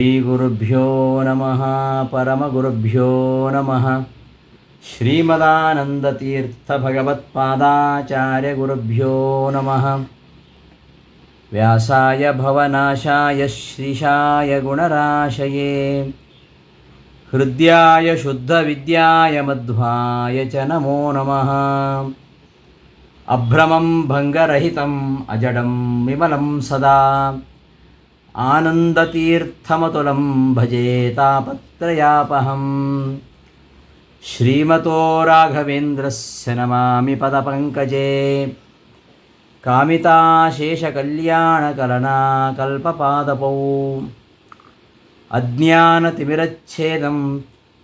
ಶ್ರೀಗುರುಭ್ಯೋ ನಮಃ ಪರಮಗುರುಭ್ಯೋ ನಮಃ ಶ್ರೀಮದಾನಂದತೀರ್ಥಭಗವತ್ಪಾದಾಚಾರ್ಯಗುರುಭ್ಯೋ ನಮಃ ವ್ಯಾಸಾಯ ಭವನಾಶಾಯ ಶ್ರೀಶಾಯ ಗುಣರಾಶಯೇ ಹೃದ್ಯಾಯ ಶುದ್ಧವಿದ್ಯಾಯ ಮಧ್ವಾಯ ಚ ನಮೋ ನಮಃ ಅಭ್ರಮಂ ಭಂಗರಹಿತಂ ಅಜಡಂ ವಿಮಲಂ ಸದಾ ಆನಂದತೀರ್ಥಮತುಲಂ ಭಜೆ ತಾಪತ್ರಯಾಪಹಂ ಶ್ರೀಮತೋ ರಾಘವೇಂದ್ರಸ್ಯ ನಮಾಮಿ ಪದಪಂಕಜೇ ಕಾಮಿತಾಶೇಷಕಲ್ಯಾಣಕಲನಾಕಲ್ಪಪಾದಪೌ ಅಜ್ಞಾನತಿಮಿರಚ್ಛೇದಂ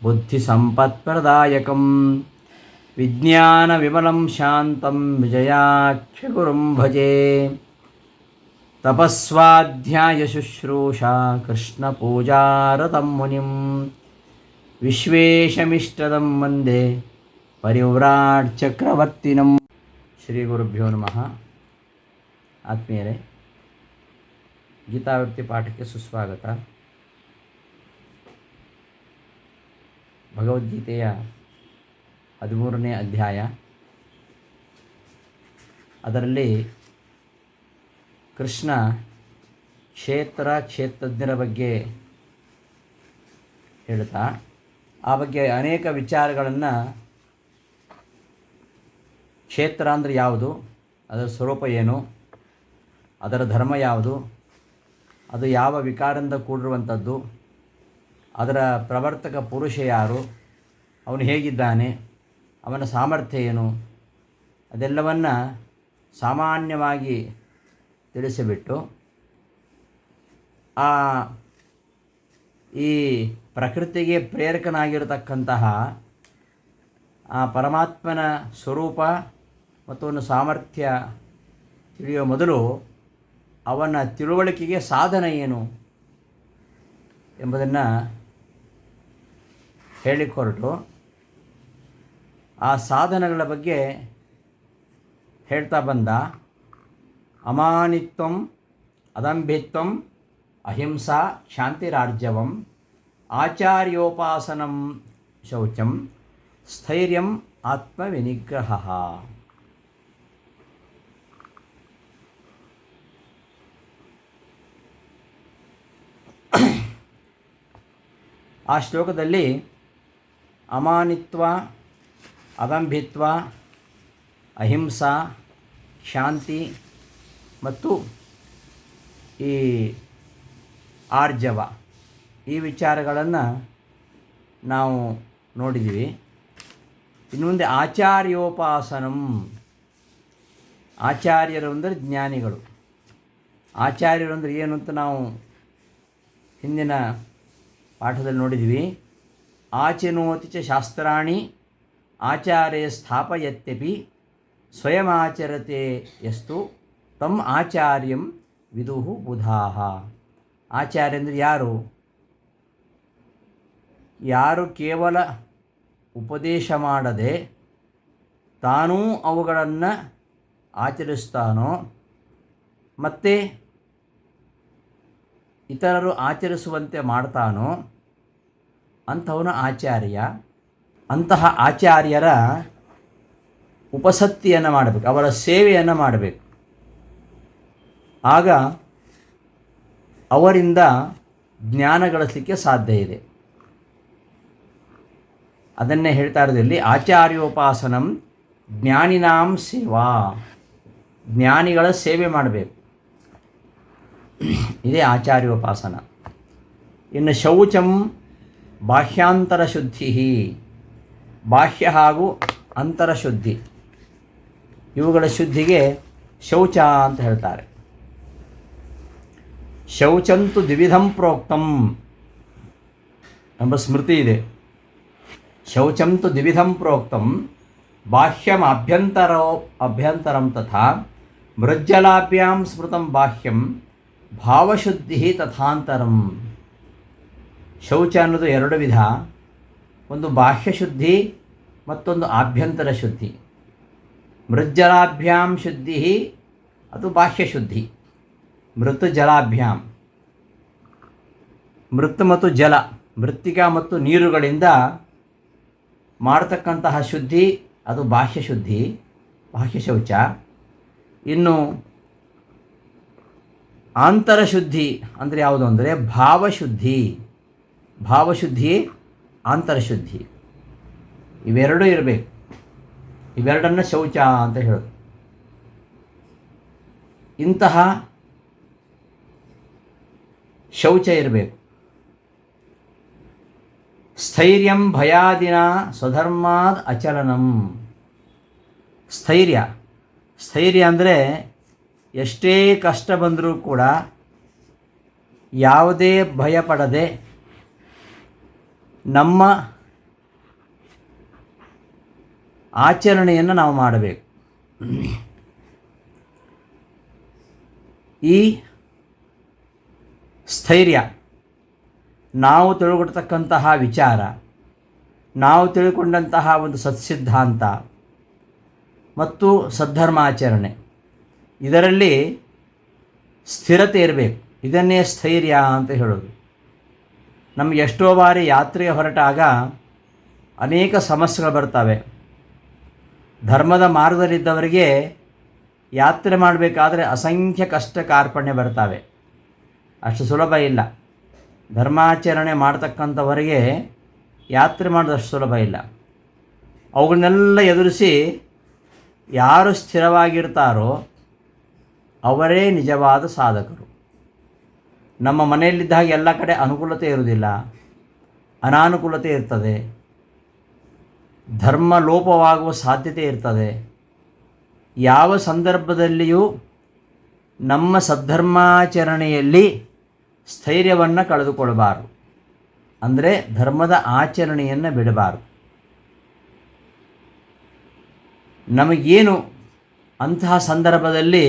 ಬುದ್ಧಿಸಂಪತ್ಪ್ರದಾಯಕಂ ವಿಜ್ಞಾನವಿಮಲಂ ಶಾಂತಂ ವಿಜಯಾಖ್ಯಗುರುಂ ಭಜೆ ತಪಸ್ವಾಧ್ಯಾಯ ಶುಶ್ರೂಷಾ ಕೃಷ್ಣಪೂಜಾರತಂ ಮುನಿಂ ವಿಶ್ವೇಶಮಿಷ್ಟದಂ ವಂದೇ ಪರಿವ್ರಾಟ್ ಚಕ್ರವರ್ತಿನಂ. ಶ್ರೀ ಗುರುಭ್ಯೋ ನಮಃ. ಆತ್ಮೀಯರೇ, ಗೀತಾವೃತ್ತಿ ಪಾಠಕ್ಕೆ ಸುಸ್ವಾಗತ. ಭಗವದ್ಗೀತೆಯ 13ನೇ ಅಧ್ಯಾಯ. ಅದರಲ್ಲಿ ಕೃಷ್ಣ ಕ್ಷೇತ್ರಜ್ಞರ ಬಗ್ಗೆ ಹೇಳ್ತಾ ಆ ಬಗ್ಗೆ ಅನೇಕ ವಿಚಾರಗಳನ್ನು, ಕ್ಷೇತ್ರ ಅಂದರೆ ಯಾವುದು, ಅದರ ಸ್ವರೂಪ ಏನು, ಅದರ ಧರ್ಮ ಯಾವುದು, ಅದು ಯಾವ ವಿಕಾರದಿಂದ ಕೂಡಿರುವಂಥದ್ದು, ಅದರ ಪ್ರವರ್ತಕ ಪುರುಷ ಯಾರು, ಅವನು ಹೇಗಿದ್ದಾನೆ, ಅವನ ಸಾಮರ್ಥ್ಯ ಏನು, ಅದೆಲ್ಲವನ್ನು ಸಾಮಾನ್ಯವಾಗಿ ತಿಳಿಸಿಬಿಟ್ಟು ಈ ಪ್ರಕೃತಿಗೆ ಪ್ರೇರಕನಾಗಿರತಕ್ಕಂತಹ ಆ ಪರಮಾತ್ಮನ ಸ್ವರೂಪ ಮತ್ತು ಅವನ ಸಾಮರ್ಥ್ಯ ತಿಳಿಯುವ ಮೊದಲು ಅವನ ತಿಳುವಳಿಕೆಗೆ ಸಾಧನ ಏನು ಎಂಬುದನ್ನು ಹೇಳಿಕೊರಟು ಆ ಸಾಧನಗಳ ಬಗ್ಗೆ ಹೇಳ್ತಾ ಬಂದ. ಅಮಾನಿತ್ವಂ ಅದಂಭಿತ್ವಂ ಅಹಿಂಸಾ ಶಾಂತಿರಾರ್ಜವಂ ಆಚಾರ್ಯೋಪಾಸನಂ ಶೌಚಂ ಸ್ಥೈರ್ಯಂ ಆತ್ಮವಿನಿಗ್ರಹ. ಆ ಶ್ಲೋಕದಲ್ಲಿ ಅಮಾನಿತ್ವ, ಅದಂಭಿತ್ವ, ಅಹಿಂಸಾ, ಶಾಂತಿ ಮತ್ತು ಈ ಆರ್ಜವ, ಈ ವಿಚಾರಗಳನ್ನು ನಾವು ನೋಡಿದ್ದೀವಿ. ಇನ್ನು ಮುಂದೆ ಆಚಾರ್ಯೋಪಾಸನಂ. ಆಚಾರ್ಯರು ಅಂದರೆ ಜ್ಞಾನಿಗಳು. ಆಚಾರ್ಯರು ಅಂದರೆ ಏನು ಅಂತ ನಾವು ಹಿಂದಿನ ಪಾಠದಲ್ಲಿ ನೋಡಿದ್ವಿ. ಆಚಿನೋತಿ ಚ ಶಾಸ್ತ್ರಾಣಿ ಆಚಾರ್ಯ ಸ್ಥಾಪಯತ್ಯಪಿ ಸ್ವಯಮಾಚರತೆ ಯಸ್ತು ತಮ್ ಆಚಾರ್ಯಂ ವಿದುಹು ಬುಧಾಹ. ಆಚಾರ್ಯ ಅಂದರೆ ಯಾರು? ಯಾರು ಕೇವಲ ಉಪದೇಶ ಮಾಡದೆ ತಾನೂ ಅವುಗಳನ್ನು ಆಚರಿಸ್ತಾನೋ ಮತ್ತು ಇತರರು ಆಚರಿಸುವಂತೆ ಮಾಡ್ತಾನೋ ಅಂಥವನು ಆಚಾರ್ಯ. ಅಂತಹ ಆಚಾರ್ಯರ ಉಪಸತ್ತಿಯನ್ನು ಮಾಡಬೇಕು, ಅವರ ಸೇವೆಯನ್ನು ಮಾಡಬೇಕು. ಆಗ ಅವರಿಂದ ಜ್ಞಾನ ಗಳಿಸಲಿಕ್ಕೆ ಸಾಧ್ಯ ಇದೆ. ಅದನ್ನೇ ಹೇಳ್ತಾ ಇರೋದ್ರಲ್ಲಿ ಆಚಾರ್ಯೋಪಾಸನಂ ಜ್ಞಾನಿನಾಂ ಸೇವಾ. ಜ್ಞಾನಿಗಳ ಸೇವೆ ಮಾಡಬೇಕು, ಇದೇ ಆಚಾರ್ಯೋಪಾಸನ. ಇನ್ನು ಶೌಚಂ ಬಾಹ್ಯಾಂತರ ಶುದ್ಧಿ, ಬಾಹ್ಯ ಹಾಗೂ ಅಂತರ ಶುದ್ಧಿ, ಇವುಗಳ ಶುದ್ಧಿಗೆ ಶೌಚ ಅಂತ ಹೇಳ್ತಾರೆ. ಶೌಚಂತು ದ್ವಿಧಂ ಪ್ರೋಕ್ತಂ ಎಂಬ ಸ್ಮೃತಿ ಇದೆ. ಶೌಚಂತು ದ್ವಿಧಂ ಪ್ರೋಕ್ತಂ ಬಾಹ್ಯಂ ಅಭ್ಯಂತರಂ ತಥಾ ಮೃಜ್ಜಲಾಭ್ಯಾಂ ಸ್ಮೃತಂ ಬಾಹ್ಯಂ ಭಾವಶುದ್ಧಿ ತಥಾಂತರಂ. ಶೌಚ ಅನ್ನೋದು ಎರಡು ವಿಧ. ಒಂದು ಬಾಹ್ಯ ಶುದ್ಧಿ, ಮತ್ತೊಂದು ಆಭ್ಯಂತರ ಶುದ್ಧಿ. ಮೃಜ್ಜಲಾಭ್ಯಾಂ ಶುದ್ಧಿ ಅದು ಬಾಹ್ಯ ಶುದ್ಧಿ. ಮೃತ್ ಜಲಾಭ್ಯಾಂ ಮೃತ್ ಮತ್ತು ಜಲ, ಮೃತ್ತಿಕಾ ಮತ್ತು ನೀರುಗಳಿಂದ ಮಾಡತಕ್ಕಂತಹ ಶುದ್ಧಿ ಅದು ಬಾಹ್ಯ ಶುದ್ಧಿ, ಬಾಹ್ಯ ಶೌಚ. ಇನ್ನು ಆಂತರಶುದ್ಧಿ ಅಂದರೆ ಯಾವುದು ಅಂದರೆ ಭಾವಶುದ್ಧಿ. ಭಾವಶುದ್ಧಿ, ಆಂತರಶುದ್ಧಿ ಇವೆರಡೂ ಇರಬೇಕು. ಇವೆರಡನ್ನು ಶೌಚ ಅಂತ ಹೇಳೋದು. ಇಂತಹ ಶೌಚ ಇರಬೇಕು. ಸ್ಥೈರ್ಯಂ ಭಯಾದಿನ ಸ್ವಧರ್ಮಾದ್ ಅಚಲನಂ. ಸ್ಥೈರ್ಯ, ಸ್ಥೈರ್ಯ ಅಂದರೆ ಎಷ್ಟೇ ಕಷ್ಟ ಬಂದರೂ ಕೂಡ ಯಾವುದೇ ಭಯಪಡದೆ ನಮ್ಮ ಆಚರಣೆಯನ್ನು ನಾವು ಮಾಡಬೇಕು. ಈ ಸ್ಥೈರ್ಯ ನಾವು ತಿಳ್ಕೊಳ್ತಕ್ಕಂತಹ ವಿಚಾರ, ನಾವು ತಿಳ್ಕೊಂಡಂತಹ ಒಂದು ಸತ್ಸಿದ್ಧಾಂತ ಮತ್ತು ಸದ್ಧರ್ಮಾಚರಣೆ, ಇದರಲ್ಲಿ ಸ್ಥಿರತೆ ಇರಬೇಕು. ಇದನ್ನೇ ಸ್ಥೈರ್ಯ ಅಂತ ಹೇಳೋದು. ನಮಗೆ ಎಷ್ಟೋ ಬಾರಿ ಯಾತ್ರೆಗೆ ಹೊರಟಾಗ ಅನೇಕ ಸಮಸ್ಯೆಗಳು ಬರ್ತವೆ. ಧರ್ಮದ ಮಾರ್ಗದಲ್ಲಿದ್ದವರಿಗೆ ಯಾತ್ರೆ ಮಾಡಬೇಕಾದ್ರೆ ಅಸಂಖ್ಯ ಕಷ್ಟ ಕಾರ್ಪಣ್ಯ ಬರ್ತವೆ. ಅಷ್ಟು ಸುಲಭ ಇಲ್ಲ. ಧರ್ಮಾಚರಣೆ ಮಾಡ್ತಕ್ಕಂಥವರಿಗೆ ಯಾತ್ರೆ ಮಾಡೋದಷ್ಟು ಸುಲಭ ಇಲ್ಲ. ಅವುಗಳನ್ನೆಲ್ಲ ಎದುರಿಸಿ ಯಾರು ಸ್ಥಿರವಾಗಿರ್ತಾರೋ ಅವರೇ ನಿಜವಾದ ಸಾಧಕರು. ನಮ್ಮ ಮನೆಯಲ್ಲಿದ್ದಾಗ ಎಲ್ಲ ಕಡೆ ಅನುಕೂಲತೆ ಇರುವುದಿಲ್ಲ, ಅನಾನುಕೂಲತೆ ಇರ್ತದೆ, ಧರ್ಮ ಲೋಪವಾಗುವ ಸಾಧ್ಯತೆ ಇರ್ತದೆ. ಯಾವ ಸಂದರ್ಭದಲ್ಲಿಯೂ ನಮ್ಮ ಸದ್ಧರ್ಮಾಚರಣೆಯಲ್ಲಿ ಸ್ಥೈರ್ಯವನ್ನು ಕಳೆದುಕೊಳ್ಳಬಾರದು. ಅಂದರೆ ಧರ್ಮದ ಆಚರಣೆಯನ್ನು ಬಿಡಬಾರದು. ನಮಗೇನು ಅಂತಹ ಸಂದರ್ಭದಲ್ಲಿ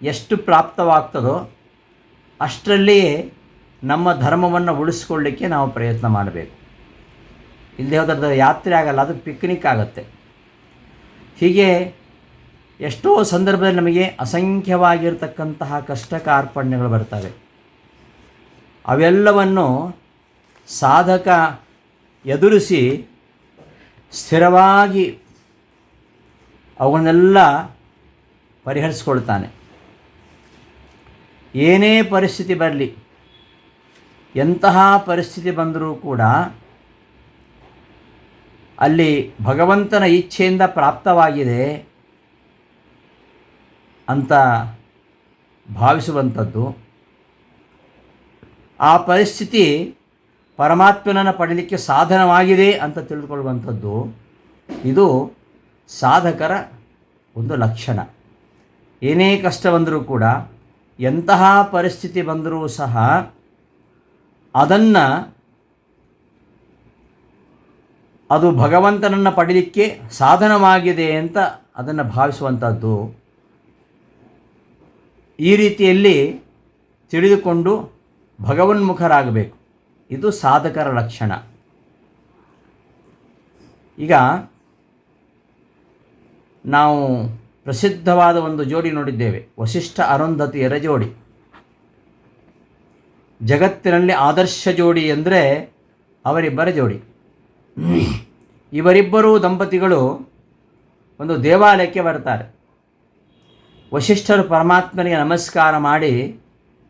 ಎಷ್ಟು ಪ್ರಾಪ್ತವಾಗ್ತದೋ ಅಷ್ಟರಲ್ಲಿಯೇ ನಮ್ಮ ಧರ್ಮವನ್ನು ಉಳಿಸ್ಕೊಳ್ಳಿಕ್ಕೆ ನಾವು ಪ್ರಯತ್ನ ಮಾಡಬೇಕು. ಇಲ್ಲದೆ ಹೋದ್ರೆ ಯಾತ್ರೆ ಆಗಲ್ಲ, ಅದು ಪಿಕ್ನಿಕ್ ಆಗುತ್ತೆ. ಹೀಗೆ ಎಷ್ಟೋ ಸಂದರ್ಭದಲ್ಲಿ ನಮಗೆ ಅಸಂಖ್ಯವಾಗಿರ್ತಕ್ಕಂತಹ ಕಷ್ಟ ಕಾರ್ಪಣ್ಯಗಳು ಬರ್ತವೆ. ಅವೆಲ್ಲವನ್ನು ಸಾಧಕ ಎದುರಿಸಿ ಸ್ಥಿರವಾಗಿ ಅವುಗಳನ್ನೆಲ್ಲ ಪರಿಹರಿಸ್ಕೊಳ್ತಾನೆ. ಏನೇ ಪರಿಸ್ಥಿತಿ ಬರಲಿ, ಎಂತಹ ಪರಿಸ್ಥಿತಿ ಬಂದರೂ ಕೂಡ ಅಲ್ಲಿ ಭಗವಂತನ ಇಚ್ಛೆಯಿಂದ ಪ್ರಾಪ್ತವಾಗಿದೆ ಅಂತ ಭಾವಿಸುವಂಥದ್ದು, ಆ ಪರಿಸ್ಥಿತಿ ಪರಮಾತ್ಮನನ್ನು ಪಡೀಲಿಕ್ಕೆ ಸಾಧನವಾಗಿದೆ ಅಂತ ತಿಳಿದುಕೊಳ್ಳುವಂಥದ್ದು, ಇದು ಸಾಧಕರ ಒಂದು ಲಕ್ಷಣ. ಏನೇ ಕಷ್ಟ ಬಂದರೂ ಕೂಡ, ಎಂತಹ ಪರಿಸ್ಥಿತಿ ಬಂದರೂ ಸಹ ಅದನ್ನು ಅದು ಭಗವಂತನನ್ನು ಪಡೀಲಿಕ್ಕೆ ಸಾಧನವಾಗಿದೆ ಅಂತ ಅದನ್ನು ಭಾವಿಸುವಂಥದ್ದು. ಈ ರೀತಿಯಲ್ಲಿ ತಿಳಿದುಕೊಂಡು ಭಗವನ್ಮುಖರಾಗಬೇಕು. ಇದು ಸಾಧಕರ ಲಕ್ಷಣ. ಈಗ ನಾವು ಪ್ರಸಿದ್ಧವಾದ ಒಂದು ಜೋಡಿ ನೋಡಿದ್ದೇವೆ, ವಸಿಷ್ಠ ಅರುಂಧತಿಯರ ಜೋಡಿ. ಜಗತ್ತಿನಲ್ಲಿ ಆದರ್ಶ ಜೋಡಿ ಅಂದರೆ ಅವರಿಬ್ಬರ ಜೋಡಿ. ಇವರಿಬ್ಬರೂ ದಂಪತಿಗಳು ಒಂದು ದೇವಾಲಯಕ್ಕೆ ಬರ್ತಾರೆ. ವಸಿಷ್ಠರು ಪರಮಾತ್ಮನಿಗೆ ನಮಸ್ಕಾರ ಮಾಡಿ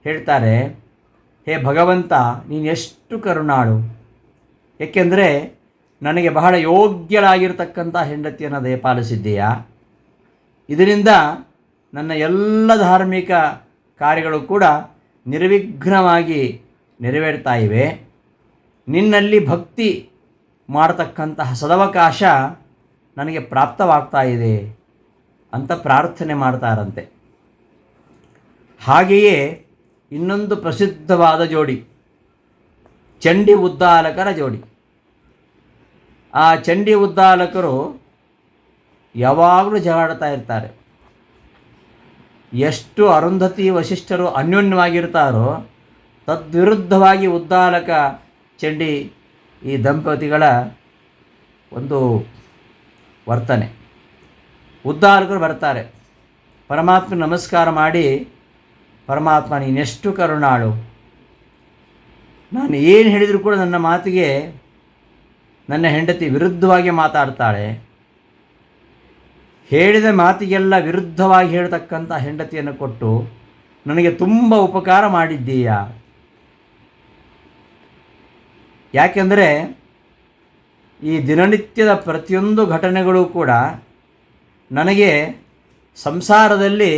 ಹೇಳ್ತಾರೆ, ಹೇ ಭಗವಂತ, ನೀನು ಎಷ್ಟು ಕರುಣಾಳು. ಏಕೆಂದರೆ ನನಗೆ ಬಹಳ ಯೋಗ್ಯಳಾಗಿರ್ತಕ್ಕಂಥ ಹೆಂಡತಿಯನ್ನು ದಯಪಾಲಿಸಿದ್ದೀಯಾ. ಇದರಿಂದ ನನ್ನ ಎಲ್ಲ ಧಾರ್ಮಿಕ ಕಾರ್ಯಗಳು ಕೂಡ ನಿರ್ವಿಘ್ನವಾಗಿ ನೆರವೇರ್ತಾ ಇವೆ. ನಿನ್ನಲ್ಲಿ ಭಕ್ತಿ ಮಾಡತಕ್ಕಂತಹ ಸದವಕಾಶ ನನಗೆ ಪ್ರಾಪ್ತವಾಗ್ತಾ ಇದೆ ಅಂತ ಪ್ರಾರ್ಥನೆ ಮಾಡ್ತಾರಂತೆ. ಹಾಗೆಯೇ ಇನ್ನೊಂದು ಪ್ರಸಿದ್ಧವಾದ ಜೋಡಿ, ಚಂಡಿ ಉದ್ದಾಲಕರ ಜೋಡಿ. ಆ ಚಂಡಿ ಉದ್ದಾಲಕರು ಯಾವಾಗಲೂ ಜಗಾಡ್ತಾ ಇರ್ತಾರೆ. ಎಷ್ಟು ಅರುಂಧತಿ ವಸಿಷ್ಠರು ಅನ್ಯೋನ್ಯವಾಗಿರ್ತಾರೋ ತದ್ವಿರುದ್ಧವಾಗಿ ಉದ್ದಾಲಕ ಚಂಡಿ ಈ ದಂಪತಿಗಳ ಒಂದು ವರ್ತನೆ. ಉದ್ದಾಲಕರು ಬರ್ತಾರೆ, ಪರಮಾತ್ಮ ನಮಸ್ಕಾರ ಮಾಡಿ, ಪರಮಾತ್ಮ ನೀನೆಷ್ಟು ಕರುಣಾಳು, ನಾನು ಏನು ಹೇಳಿದರೂ ಕೂಡ ನನ್ನ ಮಾತಿಗೆ ನನ್ನ ಹೆಂಡತಿ ವಿರುದ್ಧವಾಗಿ ಮಾತಾಡ್ತಾಳೆ. ಹೇಳಿದ ಮಾತಿಗೆಲ್ಲ ವಿರುದ್ಧವಾಗಿ ಹೇಳ್ತಕ್ಕಂಥ ಹೆಂಡತಿಯನ್ನು ಕೊಟ್ಟು ನನಗೆ ತುಂಬ ಉಪಕಾರ ಮಾಡಿದ್ದೀಯಾ. ಯಾಕೆಂದರೆ ಈ ದಿನನಿತ್ಯದ ಪ್ರತಿಯೊಂದು ಘಟನೆಗಳು ಕೂಡ ನನಗೆ ಸಂಸಾರದಲ್ಲಿ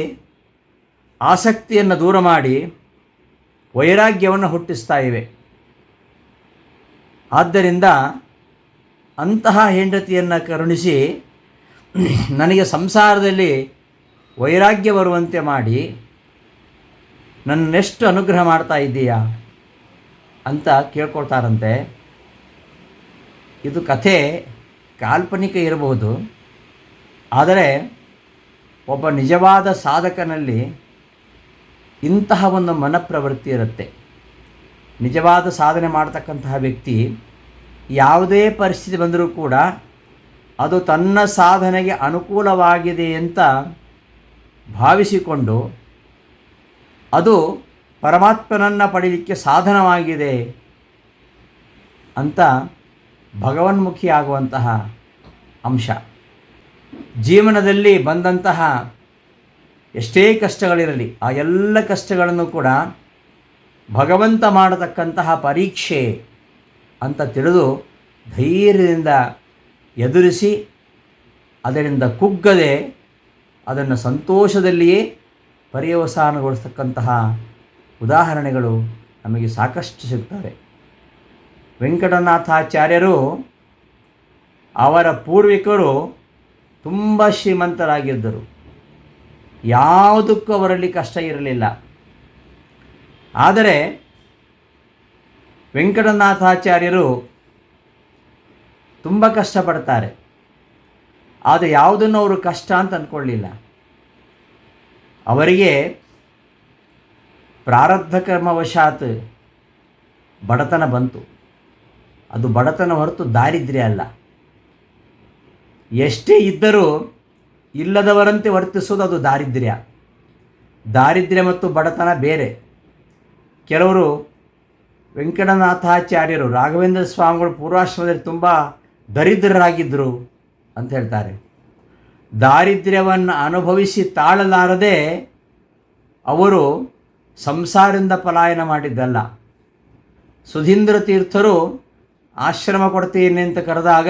ಆಸಕ್ತಿಯನ್ನು ದೂರ ಮಾಡಿ ವೈರಾಗ್ಯವನ್ನು ಹುಟ್ಟಿಸ್ತಾ ಇವೆ. ಆದ್ದರಿಂದ ಅಂತಹ ಹೆಂಡತಿಯನ್ನು ಕರುಣಿಸಿ ನನಗೆ ಸಂಸಾರದಲ್ಲಿ ವೈರಾಗ್ಯ ಬರುವಂತೆ ಮಾಡಿ ನನ್ನೆಷ್ಟು ಅನುಗ್ರಹ ಮಾಡ್ತಾ ಇದ್ದೀಯಾ ಅಂತ ಕೇಳ್ಕೊಳ್ತಾರಂತೆ. ಇದು ಕಥೆ ಕಾಲ್ಪನಿಕ ಇರಬಹುದು, ಆದರೆ ಒಬ್ಬ ನಿಜವಾದ ಸಾಧಕನಲ್ಲಿ ಇಂತಹ ಒಂದು ಮನಪ್ರವೃತ್ತಿ ಇರುತ್ತೆ. ನಿಜವಾದ ಸಾಧನೆ ಮಾಡ್ತಕ್ಕಂತಹ ವ್ಯಕ್ತಿ ಯಾವುದೇ ಪರಿಸ್ಥಿತಿ ಬಂದರೂ ಕೂಡ ಅದು ತನ್ನ ಸಾಧನೆಗೆ ಅನುಕೂಲವಾಗಿದೆ ಅಂತ ಭಾವಿಸಿಕೊಂಡು ಅದು ಪರಮಾತ್ಮನನ್ನು ಪಡೀಲಿಕ್ಕೆ ಸಾಧನವಾಗಿದೆ ಅಂತ ಭಗವನ್ಮುಖಿ ಆಗುವಂತಹ ಅಂಶ. ಜೀವನದಲ್ಲಿ ಬಂದಂತಹ ಎಷ್ಟೇ ಕಷ್ಟಗಳಿರಲಿ ಆ ಎಲ್ಲ ಕಷ್ಟಗಳನ್ನು ಕೂಡ ಭಗವಂತ ಮಾಡತಕ್ಕಂತಹ ಪರೀಕ್ಷೆ ಅಂತ ತಿಳಿದು ಧೈರ್ಯದಿಂದ ಎದುರಿಸಿ ಅದರಿಂದ ಕುಗ್ಗದೆ ಅದನ್ನು ಸಂತೋಷದಲ್ಲಿಯೇ ಪರ್ಯವಸಾನಗೊಳಿಸ್ತಕ್ಕಂತಹ ಉದಾಹರಣೆಗಳು ನಮಗೆ ಸಾಕಷ್ಟು ಸಿಗ್ತವೆ. ವೆಂಕಟನಾಥಾಚಾರ್ಯರು ಅವರ ಪೂರ್ವಿಕರು ತುಂಬ ಶ್ರೀಮಂತರಾಗಿದ್ದರು. ಯಾವುದಕ್ಕೂ ಅವರಲ್ಲಿ ಕಷ್ಟ ಇರಲಿಲ್ಲ. ಆದರೆ ವೆಂಕಟನಾಥಾಚಾರ್ಯರು ತುಂಬ ಕಷ್ಟಪಡ್ತಾರೆ. ಆದರೆ ಯಾವುದನ್ನು ಅವರು ಕಷ್ಟ ಅಂತ ಅಂದ್ಕೊಳ್ಳಿಲ್ಲ. ಅವರಿಗೆ ಪ್ರಾರಬ್ಧ ಕರ್ಮವಶಾತ್ ಬಡತನ ಬಂತು. ಅದು ಬಡತನ ಹೊರತು ದಾರಿದ್ರ್ಯ ಅಲ್ಲ. ಎಷ್ಟೇ ಇದ್ದರೂ ಇಲ್ಲದವರಂತೆ ವರ್ತಿಸೋದು ಅದು ದಾರಿದ್ರ್ಯ. ದಾರಿದ್ರ್ಯ ಮತ್ತು ಬಡತನ ಬೇರೆ. ಕೆಲವರು ವೆಂಕಟನಾಥಾಚಾರ್ಯರು ರಾಘವೇಂದ್ರ ಸ್ವಾಮಿಗಳು ಪೂರ್ವಾಶ್ರಮದಲ್ಲಿ ತುಂಬ ದರಿದ್ರರಾಗಿದ್ದರು ಅಂತ ಹೇಳ್ತಾರೆ. ದಾರಿದ್ರ್ಯವನ್ನು ಅನುಭವಿಸಿ ತಾಳಲಾರದೆ ಅವರು ಸಂಸಾರದಿಂದ ಪಲಾಯನ ಮಾಡಿದ್ದಲ್ಲ. ಸುಧೀಂದ್ರ ತೀರ್ಥರು ಆಶ್ರಮ ಕೊಡ್ತೀನಿ ಅಂತ ಕರೆದಾಗ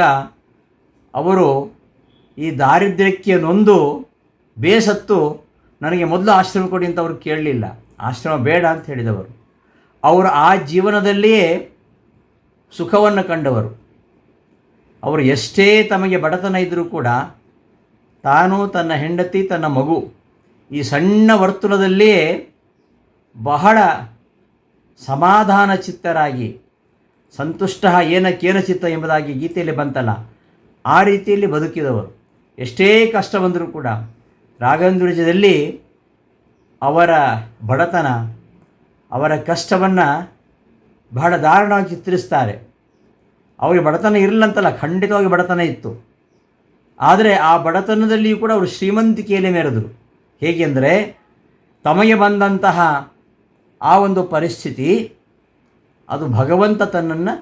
ಅವರು ಈ ದಾರಿದ್ರ್ಯಕ್ಕೆ ನೊಂದು ಬೇಸತ್ತು ನನಗೆ ಮೊದಲು ಆಶ್ರಮ ಕೊಡಿ ಅಂತ ಅವರು ಕೇಳಲಿಲ್ಲ. ಆಶ್ರಮ ಬೇಡ ಅಂತ ಹೇಳಿದವರು. ಅವರು ಆ ಜೀವನದಲ್ಲಿಯೇ ಸುಖವನ್ನು ಕಂಡವರು. ಅವರು ಎಷ್ಟೇ ತಮಗೆ ಬಡತನ ಇದ್ದರೂ ಕೂಡ ತಾನು, ತನ್ನ ಹೆಂಡತಿ, ತನ್ನ ಮಗು ಈ ಸಣ್ಣ ವರ್ತುಲದಲ್ಲಿಯೇ ಬಹಳ ಸಮಾಧಾನ ಚಿತ್ತರಾಗಿ ಸಂತುಷ್ಟ ಏನಕ್ಕೇನ ಚಿತ್ತ ಎಂಬುದಾಗಿ ಗೀತೆಯಲ್ಲಿ ಬಂತಲ್ಲ, ಆ ರೀತಿಯಲ್ಲಿ ಬದುಕಿದವರು. ಎಷ್ಟೇ ಕಷ್ಟ ಬಂದರೂ ಕೂಡ ರಾಘವೇಂದ್ರಜದಲ್ಲಿ ಅವರ ಬಡತನ, ಅವರ ಕಷ್ಟವನ್ನು ಬಹಳ ದಾರುಣವಾಗಿ ಚಿತ್ರಿಸ್ತಾರೆ. ಅವರಿಗೆ ಬಡತನ ಇರಲಿಲ್ಲ ಅಂತಲ್ಲ, ಖಂಡಿತವಾಗಿ ಬಡತನ ಇತ್ತು. ಆದರೆ ಆ ಬಡತನದಲ್ಲಿಯೂ ಕೂಡ ಅವರು ಶ್ರೀಮಂತಿಕೆಯಲ್ಲಿ ಮೆರೆದರು. ಹೇಗೆಂದರೆ ತಮಗೆ ಬಂದಂತಹ ಆ ಒಂದು ಪರಿಸ್ಥಿತಿ ಅದು ಭಗವಂತ ತನ್ನನ್ನು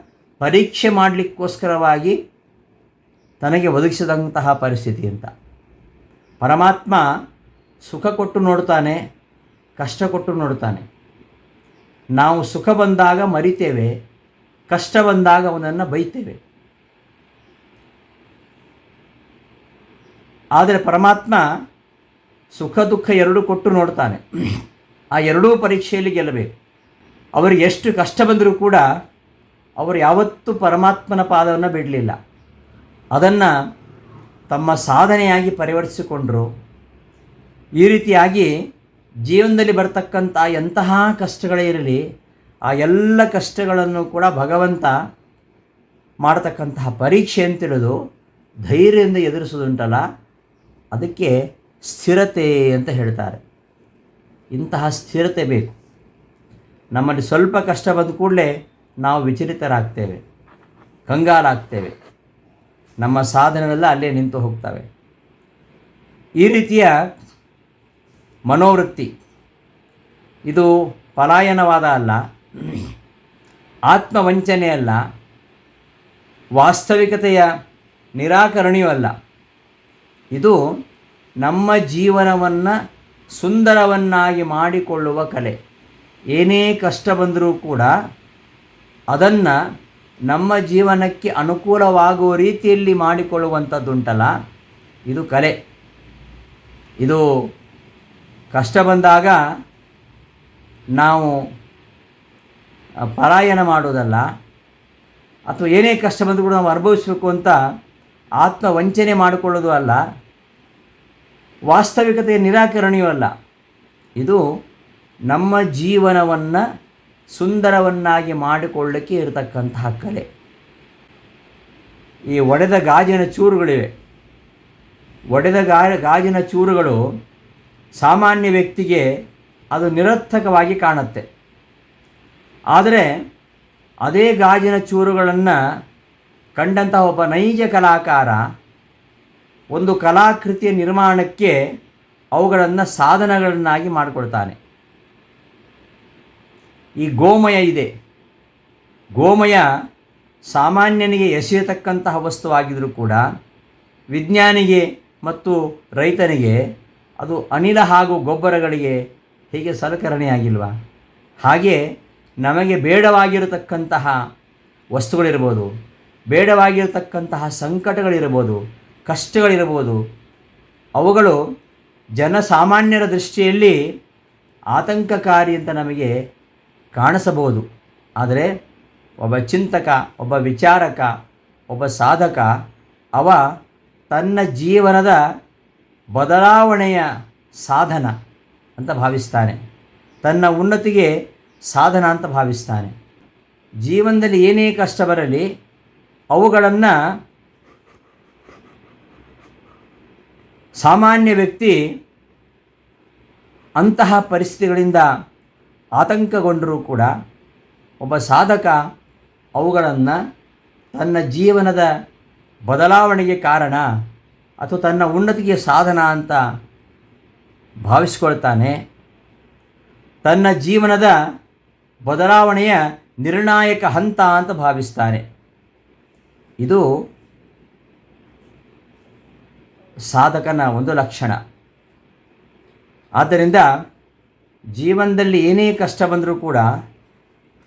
ಪರೀಕ್ಷೆ ಮಾಡಲಿಕ್ಕೋಸ್ಕರವಾಗಿ ತನಗೆ ಒದಗಿಸಿದಂತಹ ಪರಿಸ್ಥಿತಿ ಅಂತ. ಪರಮಾತ್ಮ ಸುಖ ಕೊಟ್ಟು ನೋಡ್ತಾನೆ, ಕಷ್ಟ ಕೊಟ್ಟು ನೋಡ್ತಾನೆ. ನಾವು ಸುಖ ಬಂದಾಗ ಮರಿತೇವೆ, ಕಷ್ಟ ಬಂದಾಗ ಅವನನ್ನು ಬೈತೇವೆ. ಆದರೆ ಪರಮಾತ್ಮ ಸುಖ ದುಃಖ ಎರಡೂ ಕೊಟ್ಟು ನೋಡ್ತಾನೆ. ಆ ಎರಡೂ ಪರೀಕ್ಷೆಯಲ್ಲಿ ಗೆಲ್ಲಬೇಕು. ಅವರಿಗೆ ಎಷ್ಟು ಕಷ್ಟ ಬಂದರೂ ಕೂಡ ಅವರು ಯಾವತ್ತೂ ಪರಮಾತ್ಮನ ಪಾದವನ್ನು ಬಿಡಲಿಲ್ಲ. ಅದನ್ನು ತಮ್ಮ ಸಾಧನೆಯಾಗಿ ಪರಿವರ್ತಿಸಿಕೊಂಡರು. ಈ ರೀತಿಯಾಗಿ ಜೀವನದಲ್ಲಿ ಬರ್ತಕ್ಕಂಥ ಎಂತಹ ಕಷ್ಟಗಳೇ ಇರಲಿ, ಆ ಎಲ್ಲ ಕಷ್ಟಗಳನ್ನು ಕೂಡ ಭಗವಂತ ಮಾಡತಕ್ಕಂತಹ ಪರೀಕ್ಷೆ ಅಂತೇಳೋದು ಧೈರ್ಯದಿಂದ ಎದುರಿಸೋದುಂಟಲ್ಲ, ಅದಕ್ಕೆ ಸ್ಥಿರತೆ ಅಂತ ಹೇಳ್ತಾರೆ. ಇಂತಹ ಸ್ಥಿರತೆ ಬೇಕು. ನಮ್ಮಲ್ಲಿ ಸ್ವಲ್ಪ ಕಷ್ಟ ಬಂದ ಕೂಡಲೇ ನಾವು ವಿಚಲಿತರಾಗ್ತೇವೆ, ಕಂಗಾಲಾಗ್ತೇವೆ, ನಮ್ಮ ಸಾಧನೆಗಳೆಲ್ಲ ಅಲ್ಲೇ ನಿಂತು ಹೋಗ್ತವೆ. ಈ ರೀತಿಯ ಮನೋವೃತ್ತಿ ಇದು ಪಲಾಯನವಾದ ಅಲ್ಲ. ಆತ್ಮವಂಚನೆ ಅಲ್ಲ, ವಾಸ್ತವಿಕತೆಯ ನಿರಾಕರಣೆಯೂ ಅಲ್ಲ. ಇದು ನಮ್ಮ ಜೀವನವನ್ನು ಸುಂದರವನ್ನಾಗಿ ಮಾಡಿಕೊಳ್ಳುವ ಕಲೆ. ಏನೇ ಕಷ್ಟ ಬಂದರೂ ಕೂಡ ಅದನ್ನು ನಮ್ಮ ಜೀವನಕ್ಕೆ ಅನುಕೂಲವಾಗುವ ರೀತಿಯಲ್ಲಿ ಮಾಡಿಕೊಳ್ಳುವಂಥದ್ದುಂಟಲ್ಲ, ಇದು ಕಲೆ. ಇದು ಕಷ್ಟ ಬಂದಾಗ ನಾವು ಪಲಾಯನ ಮಾಡೋದಲ್ಲ, ಅಥವಾ ಏನೇ ಕಷ್ಟ ಬಂದರೂ ಕೂಡ ನಾವು ಅನುಭವಿಸಬೇಕು ಅಂತ ಆತ್ಮವಂಚನೆ ಮಾಡಿಕೊಳ್ಳೋದು ಅಲ್ಲ, ವಾಸ್ತವಿಕತೆಯ ನಿರಾಕರಣೆಯೂ ಅಲ್ಲ. ಇದು ನಮ್ಮ ಜೀವನವನ್ನು ಸುಂದರವನ್ನಾಗಿ ಮಾಡಿಕೊಳ್ಳಲಿಕ್ಕೆ ಇರತಕ್ಕಂತಹ ಕಲೆ. ಈ ಒಡೆದ ಗಾಜಿನ ಚೂರುಗಳಿವೆ. ಒಡೆದ ಗಾಜಿನ ಚೂರುಗಳು ಸಾಮಾನ್ಯ ವ್ಯಕ್ತಿಗೆ ಅದು ನಿರರ್ಥಕವಾಗಿ ಕಾಣುತ್ತೆ. ಆದರೆ ಅದೇ ಗಾಜಿನ ಚೂರುಗಳನ್ನು ಕಂಡಂತಹ ಒಬ್ಬ ನೈಜ ಕಲಾಕಾರ ಒಂದು ಕಲಾಕೃತಿಯ ನಿರ್ಮಾಣಕ್ಕೆ ಅವುಗಳನ್ನು ಸಾಧನಗಳನ್ನಾಗಿ ಮಾಡಿಕೊಳ್ತಾನೆ. ಈ ಗೋಮಯ ಇದೆ. ಗೋಮಯ ಸಾಮಾನ್ಯನಿಗೆ ಎಸೆಯತಕ್ಕಂತಹ ವಸ್ತುವಾಗಿದ್ದರೂ ಕೂಡ ವಿಜ್ಞಾನಿಗೆ ಮತ್ತು ರೈತನಿಗೆ ಅದು ಅನಿಲ ಹಾಗೂ ಗೊಬ್ಬರಗಳಿಗೆ ಹೀಗೆ ಸಲಕರಣೆಯಾಗಿಲ್ವ? ಹಾಗೆ ನಮಗೆ ಬೇಡವಾಗಿರತಕ್ಕಂತಹ ವಸ್ತುಗಳಿರ್ಬೋದು, ಬೇಡವಾಗಿರತಕ್ಕಂತಹ ಸಂಕಟಗಳಿರ್ಬೋದು, ಕಷ್ಟಗಳಿರ್ಬೋದು, ಅವುಗಳು ಜನಸಾಮಾನ್ಯರ ದೃಷ್ಟಿಯಲ್ಲಿ ಆತಂಕಕಾರಿ ಅಂತ ನಮಗೆ ಕಾಣಿಸಬಹುದು. ಆದರೆ ಒಬ್ಬ ಚಿಂತಕ, ಒಬ್ಬ ವಿಚಾರಕ, ಒಬ್ಬ ಸಾಧಕ ಅವ ತನ್ನ ಜೀವನದ ಬದಲಾವಣೆಯ ಸಾಧನ ಅಂತ ಭಾವಿಸ್ತಾನೆ, ತನ್ನ ಉನ್ನತಿಗೆ ಸಾಧನ ಅಂತ ಭಾವಿಸ್ತಾನೆ. ಜೀವನದಲ್ಲಿ ಏನೇ ಕಷ್ಟ ಬರಲಿ ಅವುಗಳನ್ನು ಸಾಮಾನ್ಯ ವ್ಯಕ್ತಿ ಅಂತಹ ಪರಿಸ್ಥಿತಿಗಳಿಂದ ಆತಂಕಗೊಂಡರೂ ಕೂಡ ಒಬ್ಬ ಸಾಧಕ ಅವುಗಳನ್ನು ತನ್ನ ಜೀವನದ ಬದಲಾವಣೆಗೆ ಕಾರಣ ಅಥವಾ ತನ್ನ ಉನ್ನತಿಗೆ ಸಾಧನ ಅಂತ ಭಾವಿಸ್ಕೊಳ್ತಾನೆ. ತನ್ನ ಜೀವನದ ಬದಲಾವಣೆಯ ನಿರ್ಣಾಯಕ ಹಂತ ಅಂತ ಭಾವಿಸ್ತಾನೆ. ಇದು ಸಾಧಕನ ಒಂದು ಲಕ್ಷಣ. ಆದ್ದರಿಂದ ಜೀವನದಲ್ಲಿ ಏನೇ ಕಷ್ಟ ಬಂದರೂ ಕೂಡ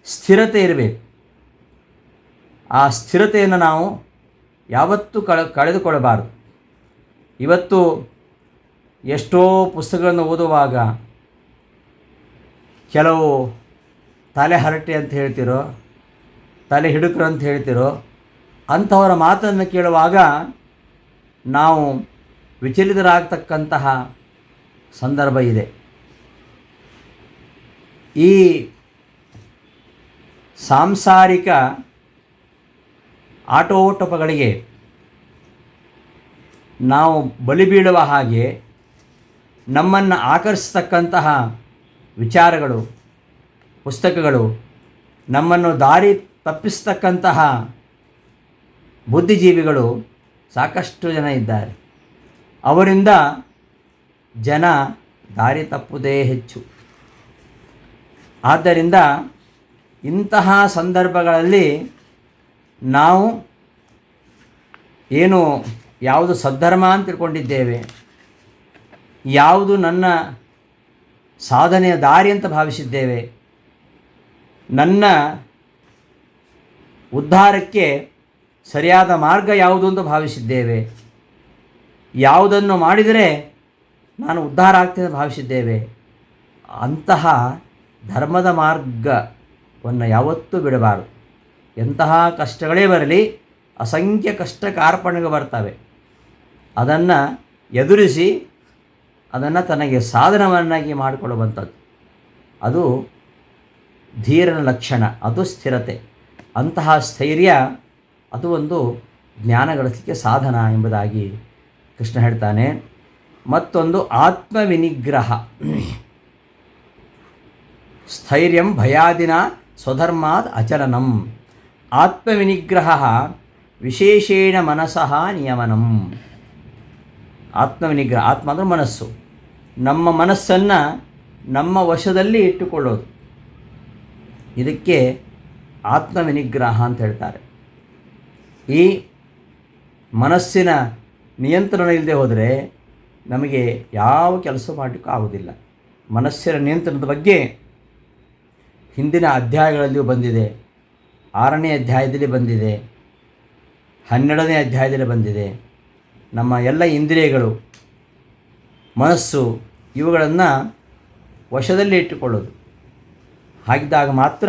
ಸ್ಥಿರತೆ ಇರಬೇಕು. ಆ ಸ್ಥಿರತೆಯನ್ನು ನಾವು ಯಾವತ್ತೂ ಕಳೆದುಕೊಳ್ಳಬಾರದು. ಇವತ್ತು ಎಷ್ಟೋ ಪುಸ್ತಕಗಳನ್ನು ಓದುವಾಗ ಕೆಲವು ತಲೆ ಹರಟೆ ಅಂತ ಹೇಳ್ತಿರೋ, ತಲೆ ಹಿಡುಕರು ಅಂತ ಹೇಳ್ತಿರೋ ಅಂಥವರ ಮಾತನ್ನು ಕೇಳುವಾಗ ನಾವು ವಿಚಲಿತರಾಗ್ತಕ್ಕಂತಹ ಸಂದರ್ಭ ಇದೆ. ಈ ಸಾಂಸಾರಿಕ ಆಟೋಟಪಗಳಿಗೆ ನಾವು ಬಲಿ ಬೀಳುವ ಹಾಗೆ ನಮ್ಮನ್ನು ಆಕರ್ಷಿಸ್ತಕ್ಕಂತಹ ವಿಚಾರಗಳು, ಪುಸ್ತಕಗಳು, ನಮ್ಮನ್ನು ದಾರಿ ತಪ್ಪಿಸ್ತಕ್ಕಂತಹ ಬುದ್ಧಿಜೀವಿಗಳು ಸಾಕಷ್ಟು ಜನ ಇದ್ದಾರೆ. ಅವರಿಂದ ಜನ ದಾರಿ ತಪ್ಪುವುದೇ ಹೆಚ್ಚು. ಆದ್ದರಿಂದ ಇಂತಹ ಸಂದರ್ಭಗಳಲ್ಲಿ ನಾವು ಯಾವುದು ಸದ್ಧರ್ಮ ಅಂತ ತಿಳ್ಕೊಂಡಿದ್ದೇವೆ, ಯಾವುದು ನನ್ನ ಸಾಧನೆಯ ದಾರಿ ಅಂತ ಭಾವಿಸಿದ್ದೇವೆ, ನನ್ನ ಉದ್ಧಾರಕ್ಕೆ ಸರಿಯಾದ ಮಾರ್ಗ ಯಾವುದು ಅಂತ ಭಾವಿಸಿದ್ದೇವೆ, ಯಾವುದನ್ನು ಮಾಡಿದರೆ ನಾನು ಉದ್ಧಾರ ಆಗ್ತೇನೆ ಅಂತ ಭಾವಿಸಿದ್ದೇವೆ, ಅಂತಹ ಧರ್ಮದ ಮಾರ್ಗವನ್ನು ಯಾವತ್ತೂ ಬಿಡಬಾರದು. ಎಂತಹ ಕಷ್ಟಗಳೇ ಬರಲಿ, ಅಸಂಖ್ಯ ಕಷ್ಟ ಕಾರ್ಪಣ್ಯಗಳು ಬರ್ತವೆ. ಅದನ್ನು ಎದುರಿಸಿ ಅದನ್ನು ತನಗೆ ಸಾಧನವನ್ನಾಗಿ ಮಾಡಿಕೊಳ್ಳುವಂಥದ್ದು ಅದು ಧೀರನ ಲಕ್ಷಣ, ಅದು ಸ್ಥಿರತೆ. ಅಂತಹ ಸ್ಥೈರ್ಯ ಅದು ಒಂದು ಜ್ಞಾನ ಗಳಿಸಲಿಕ್ಕೆ ಸಾಧನ ಎಂಬುದಾಗಿ ಕೃಷ್ಣ ಹೇಳ್ತಾನೆ. ಮತ್ತೊಂದು ಆತ್ಮವಿನಿಗ್ರಹ. ಸ್ಥೈರ್ಯಂ ಭಯಾದಿನ ಸ್ವಧರ್ಮಾದ್ ಅಚಲನಂ. ಆತ್ಮವಿನಿಗ್ರಹ ವಿಶೇಷೇಣ ಮನಸಃ ನಿಯಮನಂ. ಆತ್ಮವಿನಿಗ್ರಹ, ಆತ್ಮ ಅಂದರೆ ಮನಸ್ಸು. ನಮ್ಮ ಮನಸ್ಸನ್ನು ನಮ್ಮ ವಶದಲ್ಲಿ ಇಟ್ಟುಕೊಳ್ಳೋದು. ಇದಕ್ಕೆ ಆತ್ಮವಿನಿಗ್ರಹ ಅಂತ ಹೇಳ್ತಾರೆ. ಈ ಮನಸ್ಸಿನ ನಿಯಂತ್ರಣ ಇಲ್ಲದೆ ಹೋದರೆ ನಮಗೆ ಯಾವ ಕೆಲಸ ಮಾಡಲಿಕ್ಕೂ ಆಗೋದಿಲ್ಲ. ಮನಸ್ಸಿನ ನಿಯಂತ್ರಣದ ಬಗ್ಗೆ ಹಿಂದಿನ ಅಧ್ಯಾಯಗಳಲ್ಲಿಯೂ ಬಂದಿದೆ. 6ನೇ ಅಧ್ಯಾಯದಲ್ಲಿ ಬಂದಿದೆ, 12ನೇ ಅಧ್ಯಾಯದಲ್ಲಿ ಬಂದಿದೆ. ನಮ್ಮ ಎಲ್ಲ ಇಂದ್ರಿಯಗಳು, ಮನಸ್ಸು ಇವುಗಳನ್ನು ವಶದಲ್ಲಿ ಇಟ್ಟುಕೊಳ್ಳೋದು. ಹಾಗಿದ್ದಾಗ ಮಾತ್ರ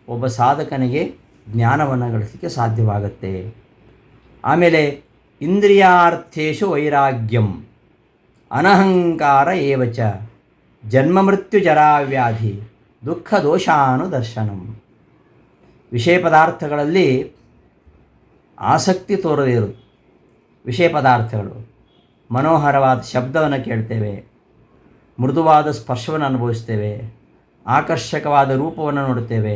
ಒಬ್ಬ ಸಾಧಕನಿಗೆ ಜ್ಞಾನವನ್ನು ಗಳಿಸಲಿಕ್ಕೆ ಸಾಧ್ಯವಾಗುತ್ತೆ. ಆಮೇಲೆ ಇಂದ್ರಿಯಾರ್ಥೇಶು ವೈರಾಗ್ಯಂ ಅನಹಂಕಾರ ಏವಚ ಜನ್ಮ ಮೃತ್ಯು ಜರಾವ್ಯಾಧಿ ದುಃಖ ದೋಷಾನುದರ್ಶನಂ. ವಿಷಯ ಪದಾರ್ಥಗಳಲ್ಲಿ ಆಸಕ್ತಿ ತೋರದೇ ಇರುವುದು. ವಿಷಯ ಪದಾರ್ಥಗಳು, ಮನೋಹರವಾದ ಶಬ್ದವನ್ನು ಕೇಳ್ತೇವೆ, ಮೃದುವಾದ ಸ್ಪರ್ಶವನ್ನು ಅನುಭವಿಸ್ತೇವೆ, ಆಕರ್ಷಕವಾದ ರೂಪವನ್ನು ನೋಡುತ್ತೇವೆ,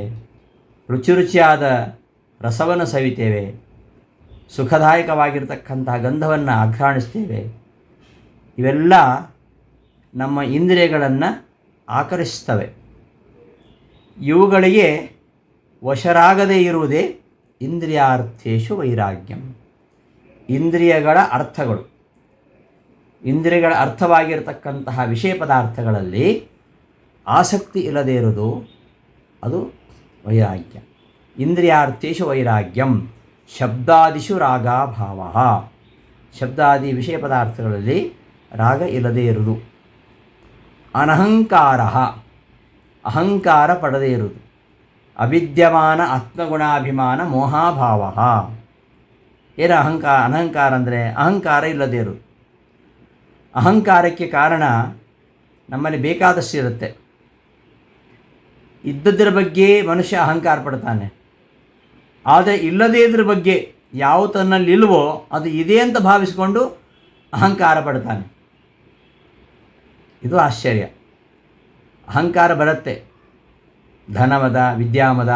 ರುಚಿಯಾದ ರಸವನ್ನು ಸವಿತೇವೆ, ಸುಖದಾಯಕವಾಗಿರ್ತಕ್ಕಂತಹ ಗಂಧವನ್ನು ಆಘ್ರಾಣಿಸ್ತೇವೆ. ಇವೆಲ್ಲ ನಮ್ಮ ಇಂದ್ರಿಯಗಳನ್ನು ಆಕರ್ಷಿಸ್ತವೆ. ಇವುಗಳಿಗೆ ವಶರಾಗದೇ ಇರುವುದೇ ಇಂದ್ರಿಯಾರ್ಥೇಶು ವೈರಾಗ್ಯಂ. ಇಂದ್ರಿಯಗಳ ಅರ್ಥಗಳು, ಇಂದ್ರಿಯಗಳ ಅರ್ಥವಾಗಿರತಕ್ಕಂತಹ ವಿಷಯ ಪದಾರ್ಥಗಳಲ್ಲಿ ಆಸಕ್ತಿ ಇಲ್ಲದೇ ಇರುವುದು ಅದು ವೈರಾಗ್ಯ. ಇಂದ್ರಿಯಾರ್ಥೇಶು ವೈರಾಗ್ಯಂ ಶಬ್ದಾದಿಷು ರಾಗಾಭಾವ. ಶಬ್ದಾದಿ ವಿಷಯ ಪದಾರ್ಥಗಳಲ್ಲಿ ರಾಗ ಇಲ್ಲದೇ ಇರುವುದು. ಅನಹಂಕಾರ, ಅಹಂಕಾರ ಪಡದೇ ಇರುವುದು. ಅವಿದ್ಯಮಾನ ಆತ್ಮಗುಣಾಭಿಮಾನ ಮೋಹಾಭಾವ. ಏನು ಅನಹಂಕಾರ ಅಂದರೆ ಅಹಂಕಾರ ಇಲ್ಲದೇ ಇರುವುದು. ಅಹಂಕಾರಕ್ಕೆ ಕಾರಣ ನಮ್ಮಲ್ಲಿ ಬೇಕಾದಷ್ಟು ಇರುತ್ತೆ. ಇದ್ದದ್ರ ಬಗ್ಗೆ ಮನುಷ್ಯ ಅಹಂಕಾರ ಪಡ್ತಾನೆ, ಆದರೆ ಇಲ್ಲದೇ ಇದ್ರ ಬಗ್ಗೆ ಯಾವ ತನ್ನಲ್ಲಿ ಇಲ್ವೋ ಅದು ಇದೆ ಅಂತ ಭಾವಿಸಿಕೊಂಡು ಅಹಂಕಾರ ಪಡ್ತಾನೆ. ಇದು ಆಶ್ಚರ್ಯ. ಅಹಂಕಾರ ಬರುತ್ತೆ. ಧನಮದ, ವಿದ್ಯಾಮದ,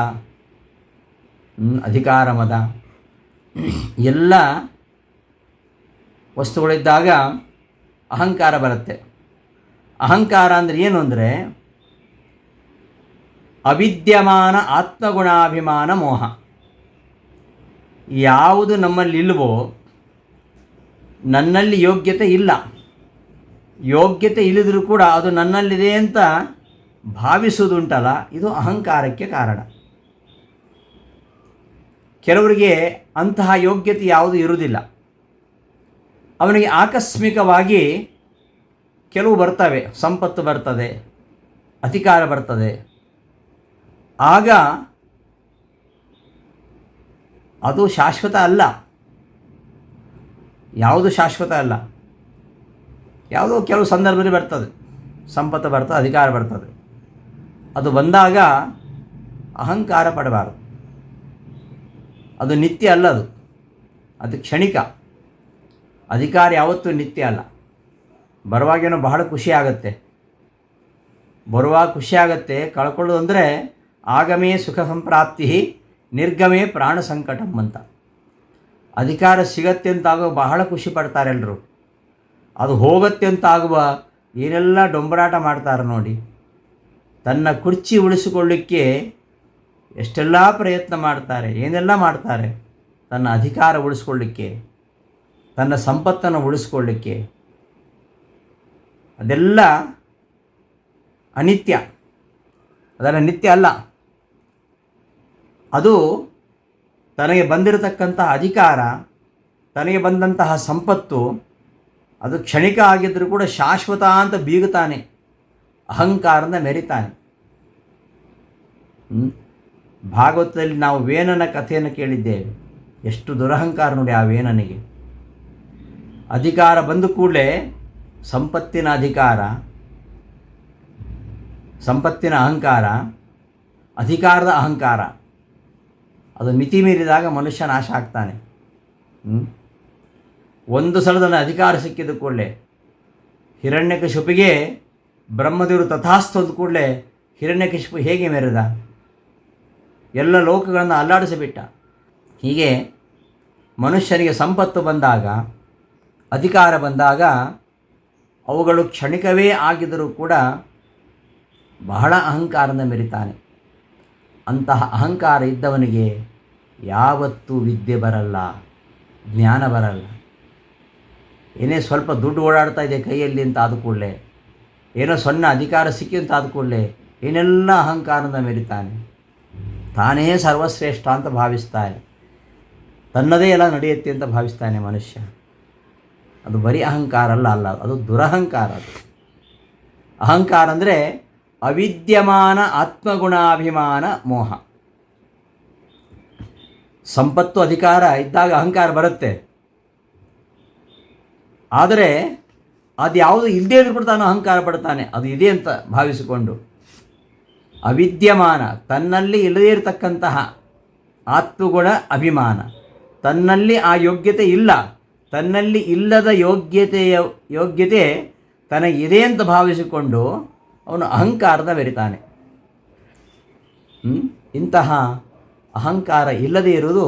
ಅಧಿಕಾರ ಮದ, ಎಲ್ಲ ವಸ್ತುಗಳಿದ್ದಾಗ ಅಹಂಕಾರ ಬರುತ್ತೆ. ಅಹಂಕಾರ ಅಂದರೆ ಏನು ಅಂದರೆ ಅವಿದ್ಯಮಾನ ಆತ್ಮಗುಣಾಭಿಮಾನ ಮೋಹ. ಯಾವುದು ನಮ್ಮಲ್ಲಿಲ್ವೋ, ನನ್ನಲ್ಲಿ ಯೋಗ್ಯತೆ ಇಲ್ಲ, ಯೋಗ್ಯತೆ ಇಲ್ಲದರೂ ಕೂಡ ಅದು ನನ್ನಲ್ಲಿದೆ ಅಂತ ಭಾವಿಸುವುದುಂಟಲ್ಲ, ಇದು ಅಹಂಕಾರಕ್ಕೆ ಕಾರಣ. ಕೆಲವರಿಗೆ ಅಂತಹ ಯೋಗ್ಯತೆ ಯಾವುದು ಇರುವುದಿಲ್ಲ. ಅವನಿಗೆ ಆಕಸ್ಮಿಕವಾಗಿ ಕೆಲವು ಬರ್ತವೆ, ಸಂಪತ್ತು ಬರ್ತದೆ, ಅಧಿಕಾರ ಬರ್ತದೆ. ಆಗ ಅದು ಶಾಶ್ವತ ಅಲ್ಲ. ಯಾವುದು ಶಾಶ್ವತ ಅಲ್ಲ. ಯಾವುದೋ ಕೆಲವು ಸಂದರ್ಭದಲ್ಲಿ ಬರ್ತದೆ, ಸಂಪತ್ತು ಬರ್ತದೆ, ಅಧಿಕಾರ ಬರ್ತದೆ. ಅದು ಬಂದಾಗ ಅಹಂಕಾರ ಪಡಬಾರದು. ಅದು ನಿತ್ಯ ಅಲ್ಲ, ಅದು ಕ್ಷಣಿಕ. ಅಧಿಕಾರ ಯಾವತ್ತೂ ನಿತ್ಯ ಅಲ್ಲ. ಬರುವಾಗೇನೋ ಬಹಳ ಖುಷಿ ಆಗುತ್ತೆ, ಬರುವಾಗ ಖುಷಿ ಆಗುತ್ತೆ. ಕಳ್ಕೊಳ್ಳೋದು ಅಂದರೆ ಆಗಮೇ ಸುಖ ಸಂಪ್ರಾಪ್ತಿ ನಿರ್ಗಮೇ ಪ್ರಾಣ ಸಂಕಟಂ ಅಂತ. ಅಧಿಕಾರ ಸಿಗತ್ತೆ ಅಂತಾಗುವ ಬಹಳ ಖುಷಿ ಪಡ್ತಾರೆ ಎಲ್ಲರೂ. ಅದು ಹೋಗುತ್ತೆ ಅಂತಾಗುವ ಏನೆಲ್ಲ ಡೊಂಬರಾಟ ಮಾಡ್ತಾರೆ ನೋಡಿ. ತನ್ನ ಕುರ್ಚಿ ಉಳಿಸಿಕೊಳ್ಳಿಕ್ಕೆ ಎಷ್ಟೆಲ್ಲ ಪ್ರಯತ್ನ ಮಾಡ್ತಾರೆ, ಏನೆಲ್ಲ ಮಾಡ್ತಾರೆ ತನ್ನ ಅಧಿಕಾರ ಉಳಿಸ್ಕೊಳ್ಳಿಕ್ಕೆ, ತನ್ನ ಸಂಪತ್ತನ್ನು ಉಳಿಸ್ಕೊಳ್ಳಿಕ್ಕೆ. ಅದೆಲ್ಲ ಅನಿತ್ಯ, ಅದೆಲ್ಲ ನಿತ್ಯ ಅಲ್ಲ. ಅದು ತನಗೆ ಬಂದಿರತಕ್ಕಂತಹ ಅಧಿಕಾರ, ತನಗೆ ಬಂದಂತಹ ಸಂಪತ್ತು ಅದು ಕ್ಷಣಿಕ ಆಗಿದ್ದರೂ ಕೂಡ ಶಾಶ್ವತ ಅಂತ ಬೀಗುತ್ತಾನೆ, ಅಹಂಕಾರದಿಂದ ಮೆರಿತಾನೆ. ಭಾಗವತದಲ್ಲಿ ನಾವು ವೇನನ ಕಥೆಯನ್ನು ಕೇಳಿದ್ದೇವೆ. ಎಷ್ಟು ದುರಹಂಕಾರ ನೋಡಿ ಆ ವೇನನಿಗೆ. ಅಧಿಕಾರ ಬಂದ ಕೂಡಲೇ ಸಂಪತ್ತಿನ ಅಧಿಕಾರ, ಸಂಪತ್ತಿನ ಅಹಂಕಾರ, ಅಧಿಕಾರದ ಅಹಂಕಾರ, ಅದು ಮಿತಿ ಮೀರಿದಾಗ ಮನುಷ್ಯ ನಾಶ ಆಗ್ತಾನೆ. ಒಂದು ಸಲದಲ್ಲಿ ಅಧಿಕಾರ ಸಿಕ್ಕಿದ ಕೂಡಲೇ ಹಿರಣ್ಯಕಶಿಪುವಿಗೆ ಬ್ರಹ್ಮದೇವರು ತಥಾಸ್ತು ಅಂದ ಕೂಡಲೇ ಹಿರಣ್ಯಕಶಿಪು ಹೇಗೆ ಮೆರೆದ, ಎಲ್ಲ ಲೋಕಗಳನ್ನು ಅಲ್ಲಾಡಿಸಿಬಿಟ್ಟ. ಹೀಗೆ ಮನುಷ್ಯನಿಗೆ ಸಂಪತ್ತು ಬಂದಾಗ, ಅಧಿಕಾರ ಬಂದಾಗ ಅವುಗಳು ಕ್ಷಣಿಕವೇ ಆಗಿದ್ದರೂ ಕೂಡ ಬಹಳ ಅಹಂಕಾರದಿಂದ ಮೆರಿತಾನೆ. ಅಂತಹ ಅಹಂಕಾರ ಇದ್ದವನಿಗೆ ಯಾವತ್ತೂ ವಿದ್ಯೆ ಬರಲ್ಲ, ಜ್ಞಾನ ಬರಲ್ಲ. ಏನೇ ಸ್ವಲ್ಪ ದುಡ್ಡು ಓಡಾಡ್ತಾ ಇದೆ ಕೈಯಲ್ಲಿ ಅಂತ ಆದ ಕೂಡಲೇ, ಏನೋ ಸಣ್ಣ ಅಧಿಕಾರ ಸಿಕ್ಕಿ ಅಂತ ಆದ ಕೂಡಲೇ ಏನೆಲ್ಲ ಅಹಂಕಾರದಿಂದ ಮೆರಿತಾನೆ. ತಾನೇ ಸರ್ವಶ್ರೇಷ್ಠ ಅಂತ ಭಾವಿಸ್ತಾನೆ, ತನ್ನದೇ ಎಲ್ಲ ನಡೆಯುತ್ತೆ ಅಂತ ಭಾವಿಸ್ತಾನೆ ಮನುಷ್ಯ. ಅದು ಬರೀ ಅಹಂಕಾರ ಅಲ್ಲ, ಅದು ದುರಹಂಕಾರ. ಅದು ಅಹಂಕಾರ ಅಂದರೆ ಅವಿದ್ಯಮಾನ ಆತ್ಮಗುಣಾಭಿಮಾನ ಮೋಹ. ಸಂಪತ್ತು ಅಧಿಕಾರ ಇದ್ದಾಗ ಅಹಂಕಾರ ಬರುತ್ತೆ, ಆದರೆ ಅದು ಯಾವುದು ಇಲ್ಲದೇ ಇದ್ರೂ ಕೂಡ ತಾನು ಅಹಂಕಾರ ಪಡ್ತಾನೆ, ಅದು ಇದೆ ಅಂತ ಭಾವಿಸಿಕೊಂಡು. ಅವಿದ್ಯಮಾನ ತನ್ನಲ್ಲಿ ಇಲ್ಲದೇ ಇರತಕ್ಕಂತಹ ಆತ್ಮಗುಣ ಅಭಿಮಾನ, ತನ್ನಲ್ಲಿ ಆ ಯೋಗ್ಯತೆ ಇಲ್ಲ, ತನ್ನಲ್ಲಿ ಇಲ್ಲದ ಯೋಗ್ಯತೆ ತನಗಿದೆ ಅಂತ ಭಾವಿಸಿಕೊಂಡು ಅವನು ಅಹಂಕಾರದ ಮೆರಿತಾನೆ. ಇಂತಹ ಅಹಂಕಾರ ಇಲ್ಲದೇ ಇರುವುದು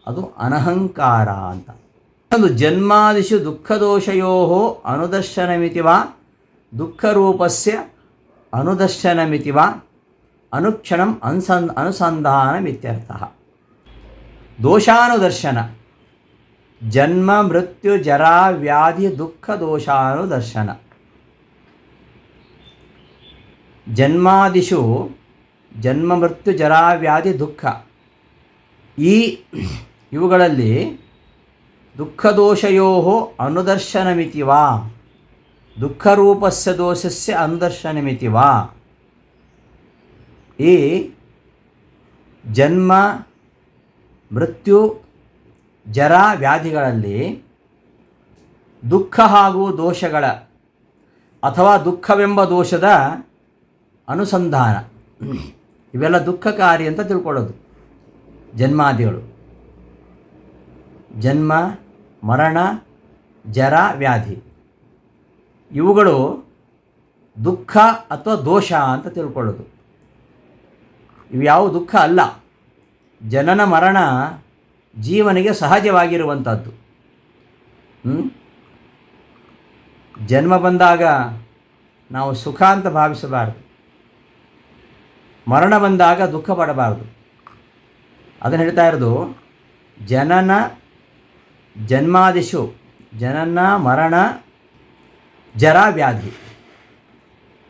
ಅದು ಅನಹಂಕಾರ ಅಂತ. ಒಂದು ಜನ್ಮಾದಿಷು ದುಃಖದೋಷಯೋ ಅನುದರ್ಶನಮಿತಿ ವಾ ದುಃಖರೂಪಸ್ಯ ಅನುದರ್ಶನಮಿತಿ ವಾ ಅನುಕ್ಷಣಂ ಅನುಸಂಧಾನಮಿತ್ಯರ್ಥಃ. ದೋಷಾನುದರ್ಶನ ಜನ್ಮ ಮೃತ್ಯು ಜರಾ ವ್ಯಾಧಿ ದುಃಖ ದೋಷಾನುದರ್ಶನ. ಜನ್ಮಾದಿಷು ಜನ್ಮ ಮೃತ್ಯು ಜರಾ ವ್ಯಾಧಿ ದುಃಖ, ಇವುಗಳಲ್ಲಿ ದುಃಖದೋಷಯೋ ಅನುದರ್ಶನಮಿತಿ ವಾ ದುಃಖರೂಪಸ್ಯ ದೋಷಸ್ಯ ಅನುದರ್ಶನಮಿತಿ ವಾ. ಈ ಜನ್ಮ ಮೃತ್ಯು ಜರ ವ್ಯಾಧಿಗಳಲ್ಲಿ ದುಃಖ ಹಾಗೂ ದೋಷಗಳ ಅಥವಾ ದುಃಖವೆಂಬ ದೋಷದ ಅನುಸಂಧಾನ, ಇವೆಲ್ಲ ದುಃಖಕಾರಿ ಅಂತ ತಿಳ್ಕೊಳ್ಳೋದು. ಜನ್ಮಾದಿಗಳು ಜನ್ಮ ಮರಣ ಜರ ವ್ಯಾಧಿ ಇವುಗಳು ದುಃಖ ಅಥವಾ ದೋಷ ಅಂತ ತಿಳ್ಕೊಳ್ಳೋದು. ಇವು ಯಾವ ದುಃಖ ಅಲ್ಲ. ಜನನ ಮರಣ ಜೀವನಿಗೆ ಸಹಜವಾಗಿರುವಂಥದ್ದು. ಜನ್ಮ ಬಂದಾಗ ನಾವು ಸುಖ ಅಂತ ಭಾವಿಸಬಾರದು, ಮರಣ ಬಂದಾಗ ದುಃಖ ಪಡಬಾರದು. ಅದನ್ನು ಹೇಳ್ತಾ ಇರೋದು ಜನ್ಮಾದಿಷು ಜನನ ಮರಣ ಜರ ವ್ಯಾಧಿ.